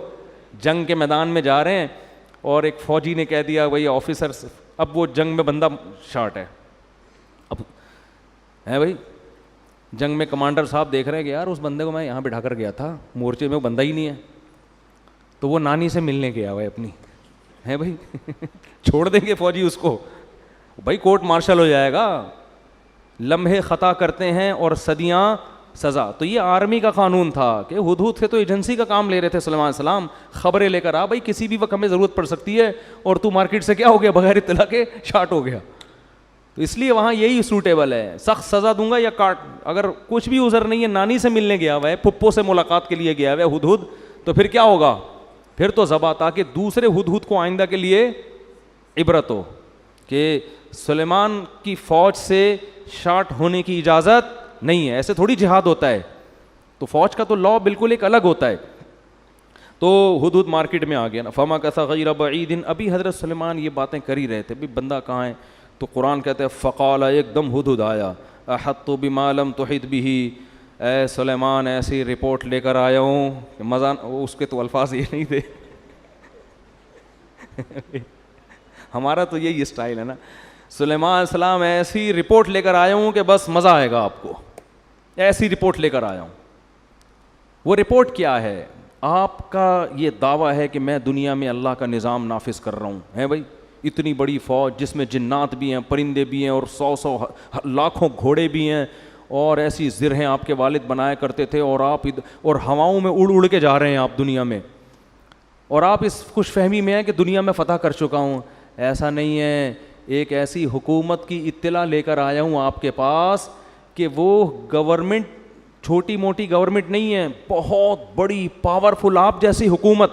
جنگ کے میدان میں جا رہے ہیں اور ایک فوجی نے کہہ دیا بھائی آفیسر، اب وہ جنگ میں بندہ شارٹ ہے، اب ہے بھائی جنگ میں کمانڈر صاحب دیکھ رہے ہیں کہ یار اس بندے کو میں یہاں بٹھا کر گیا تھا، مورچے میں وہ بندہ ہی نہیں ہے، تو وہ نانی سے ملنے گیا ہوا ہے اپنی، ہے بھائی چھوڑ دیں گے فوجی اس کو، بھائی کورٹ مارشل ہو جائے گا، لمحے خطا کرتے ہیں اور صدیاں سزا. تو یہ آرمی کا قانون تھا کہ ہدہد سے تو ایجنسی کا کام لے رہے تھے سلیمان علیہ السلام, خبریں لے کر آ بھائی کسی بھی وقت ہمیں ضرورت پڑ سکتی ہے, اور تو مارکیٹ سے کیا ہو گیا, بغیر اطلاع کے شارٹ ہو گیا. تو اس لیے وہاں یہی سوٹیبل ہے, سخت سزا دوں گا یا کاٹ. اگر کچھ بھی عذر نہیں ہے, نانی سے ملنے گیا ہوا ہے, پھپھو سے ملاقات کے لیے گیا ہوا ہے ہدہد, تو پھر کیا ہوگا, پھر تو ذبح, تاکہ دوسرے ہدہد کو آئندہ کے لیے عبرت ہو کہ سلیمان کی فوج سے شارٹ ہونے کی اجازت نہیں ہے. ایسے تھوڑی جہاد ہوتا ہے, تو فوج کا تو لا بالکل ایک الگ ہوتا ہے. تو ہدہد مارکیٹ میں آ گیا نا. فما کسا غیر بعید, ابھی حضرت سلیمان یہ باتیں کر ہی رہے تھے, بھائی بندہ کہاں ہے, تو قرآن کہتے ہیں فقال, ایک دم ہدہد آیا, احط بما لم تحط به, اے سلیمان ایسی رپورٹ لے کر آیا ہوں کہ مزہ, اس کے تو الفاظ یہ نہیں تھے ہمارا تو یہی اسٹائل ہے نا, سلیمان علیہ السلام ایسی رپورٹ لے کر آیا ہوں کہ بس مزہ آئے گا آپ کو, ایسی رپورٹ لے کر آیا ہوں. وہ رپورٹ کیا ہے, آپ کا یہ دعویٰ ہے کہ میں دنیا میں اللہ کا نظام نافذ کر رہا ہوں, ہے بھائی اتنی بڑی فوج جس میں جنات بھی ہیں, پرندے بھی ہیں, اور 100 لاکھوں گھوڑے بھی ہیں, اور ایسی زرہیں آپ کے والد بنایا کرتے تھے, اور آپ اور ہواؤں میں اڑ اڑ کے جا رہے ہیں آپ دنیا میں, اور آپ اس خوش فہمی میں ہیں کہ دنیا میں فتح کر چکا ہوں. ایسا نہیں ہے, ایک ایسی حکومت کی اطلاع لے کر آیا ہوں آپ کے پاس کہ وہ گورنمنٹ چھوٹی موٹی گورنمنٹ نہیں ہے, بہت بڑی پاورفل آپ جیسی حکومت,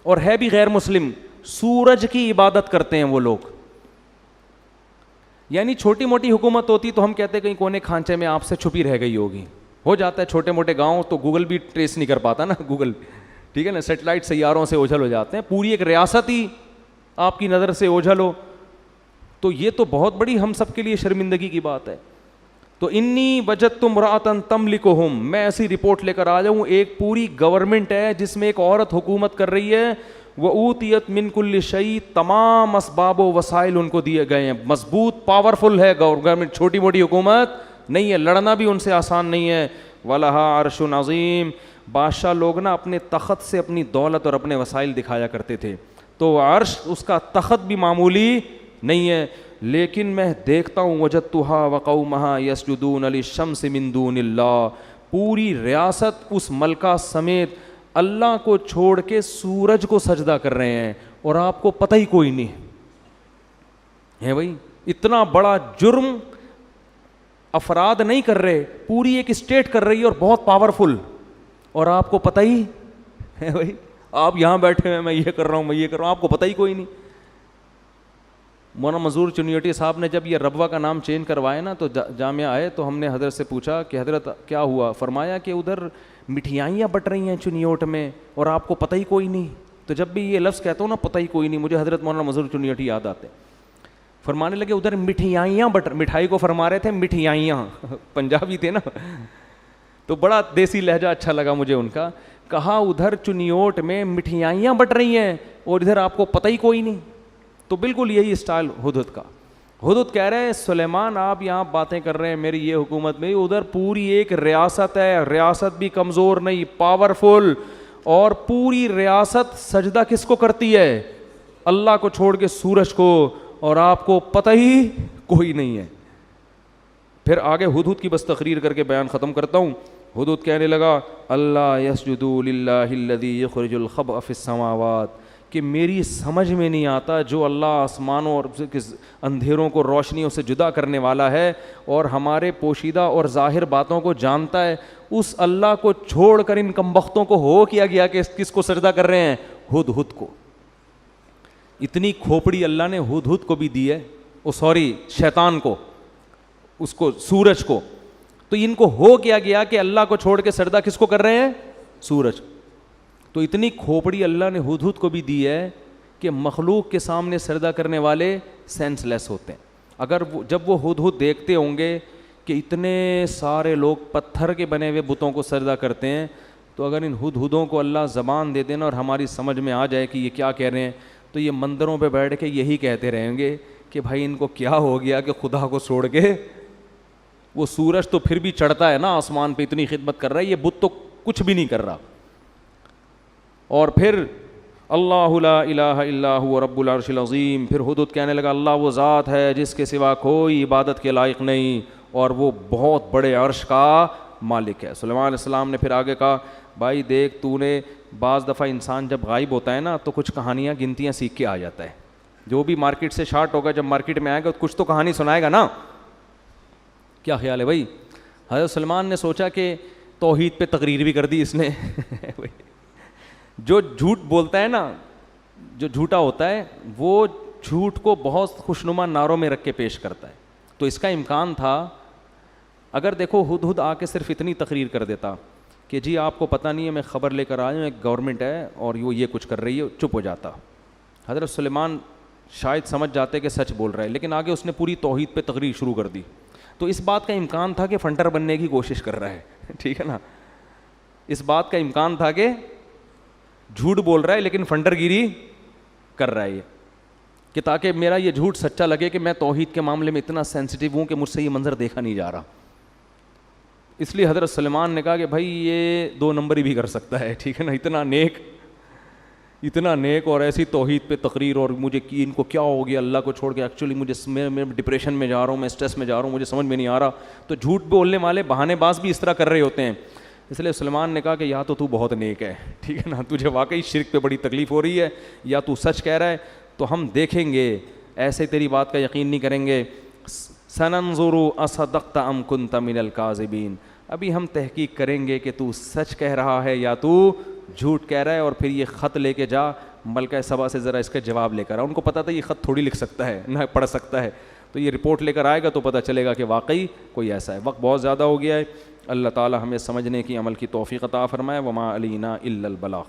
اور ہے بھی غیر مسلم, سورج کی عبادت کرتے ہیں وہ لوگ. یعنی چھوٹی موٹی حکومت ہوتی تو ہم کہتے کہیں کونے کھانچے میں آپ سے چھپی رہ گئی ہوگی, ہو جاتا ہے چھوٹے موٹے گاؤں تو گوگل بھی ٹریس نہیں کر پاتا نا, گوگل ٹھیک ہے نا, سیٹلائٹ سیاروں سے اوجھل ہو جاتے ہیں, پوری ایک ریاست ہی آپ کی نظر سے اوجھل ہو, تو یہ تو بہت بڑی ہم سب کے لیے شرمندگی کی بات ہے. تو انی وجدت امرأۃ تملکہم, میں ایسی رپورٹ لے کر آ جاؤں, ایک پوری گورنمنٹ ہے جس میں ایک عورت حکومت کر رہی ہے, وَأُوتِيَتْ مِنْ كُلِّ شَيْءٍ, تمام اسباب و وسائل ان کو دیے گئے ہیں, مضبوط پاورفل ہے گورنمنٹ, چھوٹی موٹی حکومت نہیں ہے, لڑنا بھی ان سے آسان نہیں ہے. وَلَهَا عَرْشٌ عَظِيمٌ, بادشاہ لوگ نا اپنے تخت سے اپنی دولت اور اپنے وسائل دکھایا کرتے تھے, تو عرش اس کا تخت بھی معمولی نہیں ہے. لیکن میں دیکھتا ہوں وجدتها وقومها يسجدون للشمس من دون اللہ, پوری ریاست اس ملکہ سمیت اللہ کو چھوڑ کے سورج کو سجدہ کر رہے ہیں, اور آپ کو پتہ ہی کوئی نہیں ہے. بھائی اتنا بڑا جرم افراد نہیں کر رہے, پوری ایک اسٹیٹ کر رہی ہے, اور بہت پاورفل, اور آپ کو پتہ ہی ہے. بھائی آپ یہاں بیٹھے ہیں, میں یہ کر رہا ہوں, میں یہ کر رہا ہوں, آپ کو پتہ ہی کوئی نہیں. مولانا منظور چنیوٹی صاحب نے جب یہ ربوہ کا نام چینج کروائے نا, تو جامعہ آئے تو ہم نے حضرت سے پوچھا کہ حضرت کیا ہوا, فرمایا کہ ادھر مٹھائیاں بٹ رہی ہیں چنیوٹ میں, اور آپ کو پتہ ہی کوئی نہیں. تو جب بھی یہ لفظ کہتا ہوں نا پتہ ہی کوئی نہیں, مجھے حضرت مولانا منظور چنیوٹی یاد آتے. فرمانے لگے ادھر مٹھائیاں بٹ, مٹھائی کو فرما رہے تھے مٹھائیاں, پنجابی تھے نا, تو بڑا دیسی لہجہ اچھا لگا مجھے ان کا. کہا ادھر چنیوٹ میں مٹھائیاں بٹ رہی ہیں اور ادھر آپ کو پتہ ہی کوئی نہیں. تو بالکل یہی اسٹائل ہدہد کا. ہدہد کہہ رہے ہیں سلیمان آپ یہاں باتیں کر رہے ہیں میری یہ حکومت میں, ادھر پوری ایک ریاست ہے, ریاست بھی کمزور نہیں, پاورفل, اور پوری ریاست سجدہ کس کو کرتی ہے, اللہ کو چھوڑ کے سورج کو, اور آپ کو پتہ ہی کوئی نہیں ہے. پھر آگے ہدہد کی بس تقریر کر کے بیان ختم کرتا ہوں. ہدہد کہنے لگا اللہ یسجدوا للہ الذی یخرج الخبء فی السماوات, کہ میری سمجھ میں نہیں آتا جو اللہ آسمانوں اور اندھیروں کو روشنیوں سے جدا کرنے والا ہے اور ہمارے پوشیدہ اور ظاہر باتوں کو جانتا ہے, اس اللہ کو چھوڑ کر ان کمبختوں کو ہو کیا گیا کہ کس کو سجدہ کر رہے ہیں, ہدہد کو. اتنی کھوپڑی اللہ نے ہدہد کو بھی دی ہے, شیطان کو, اس کو سورج کو. تو ان کو ہو کیا گیا کہ اللہ کو چھوڑ کے سجدہ کس کو کر رہے ہیں, سورج. تو اتنی کھوپڑی اللہ نے ہدہد کو بھی دی ہے کہ مخلوق کے سامنے سجدہ کرنے والے سینس لیس ہوتے ہیں. اگر جب وہ ہدہد دیکھتے ہوں گے کہ اتنے سارے لوگ پتھر کے بنے ہوئے بتوں کو سجدہ کرتے ہیں, تو اگر ان ہدہدوں کو اللہ زبان دے دینا اور ہماری سمجھ میں آ جائے کہ یہ کیا کہہ رہے ہیں, تو یہ مندروں پہ بیٹھ کے یہی کہتے رہیں گے کہ بھائی ان کو کیا ہو گیا کہ خدا کو چھوڑ کے, وہ سورج تو پھر بھی چڑھتا ہے نا آسمان پہ, اتنی خدمت کر رہا ہے, یہ بت تو کچھ بھی نہیں کر رہا. اور پھر اللہ لا الہ الا هو رب العرش العظیم, پھر ہدہد کہنے لگا اللہ وہ ذات ہے جس کے سوا کوئی عبادت کے لائق نہیں, اور وہ بہت بڑے عرش کا مالک ہے. سلیمان علیہ السلام نے پھر آگے کہا بھائی دیکھ تو نے بعض دفعہ انسان جب غائب ہوتا ہے نا تو کچھ کہانیاں گنتیاں سیکھ کے آ جاتا ہے. جو بھی مارکیٹ سے شارٹ ہوگا جب مارکیٹ میں آئے گا تو کچھ تو کہانی سنائے گا نا. کیا خیال ہے بھائی؟ حضرت سلمان نے سوچا کہ توحید پہ تقریر بھی کر دی اس نے. جو جھوٹ بولتا ہے نا, جو جھوٹا ہوتا ہے وہ جھوٹ کو بہت خوشنما نعروں میں رکھ کے پیش کرتا ہے. تو اس کا امکان تھا اگر دیکھو ہدہد آ کے صرف اتنی تقریر کر دیتا کہ جی آپ کو پتہ نہیں ہے میں خبر لے کر آیا ہوں, ایک گورنمنٹ ہے اور وہ یہ کچھ کر رہی ہے, چپ ہو جاتا. حضرت سلیمان شاید سمجھ جاتے کہ سچ بول رہا ہے, لیکن آگے اس نے پوری توحید پہ تقریر شروع کر دی. تو اس بات کا امکان تھا کہ فنٹر بننے کی کوشش کر رہا ہے, ٹھیک ہے نا. اس بات کا امکان تھا کہ جھوٹ بول رہا ہے لیکن فنٹر گیری کر رہا ہے یہ, کہ تاکہ میرا یہ جھوٹ سچا لگے کہ میں توحید کے معاملے میں اتنا سینسٹیو ہوں کہ مجھ سے یہ منظر دیکھا نہیں جا رہا. اس لیے حضرت سلیمان نے کہا کہ بھائی یہ 2 نمبر ہی بھی کر سکتا ہے, ٹھیک ہے نا. اتنا نیک اور ایسی توحید پہ تقریر, اور مجھے کہ ان کو کیا ہو گیا اللہ کو چھوڑ کے, ایکچولی میں ڈپریشن میں جا رہا ہوں, میں اسٹریس میں جا رہا ہوں, مجھے سمجھ میں نہیں آ رہا. تو جھوٹ بولنے والے بہانے باز بھی اس طرح کر رہے ہوتے ہیں. اس لیے سلمان نے کہا کہ یا تو بہت نیک ہے, ٹھیک ہے نا, تجھے واقعی شرک پہ بڑی تکلیف ہو رہی ہے, یا تو سچ کہہ رہا ہے. تو ہم دیکھیں گے, ایسے تیری بات کا یقین نہیں کریں گے. سننظر اصدقت ام کنت من الکاذبین, ابھی ہم تحقیق کریں گے کہ تو سچ کہہ رہا ہے یا تو جھوٹ کہہ رہا ہے. اور پھر یہ خط لے کے جا ملکہ سبا سے, ذرا اس کا جواب لے کر آ. ان کو پتہ تھا یہ خط تھوڑی لکھ سکتا ہے نہ پڑھ سکتا ہے, تو یہ رپورٹ لے کر آئے گا تو پتہ چلے گا کہ واقعی کوئی ایسا ہے. وقت بہت زیادہ ہو گیا ہے. اللہ تعالی ہمیں سمجھنے کی, عمل کی توفیق عطا فرمائے. وما علینا الا البلاغ.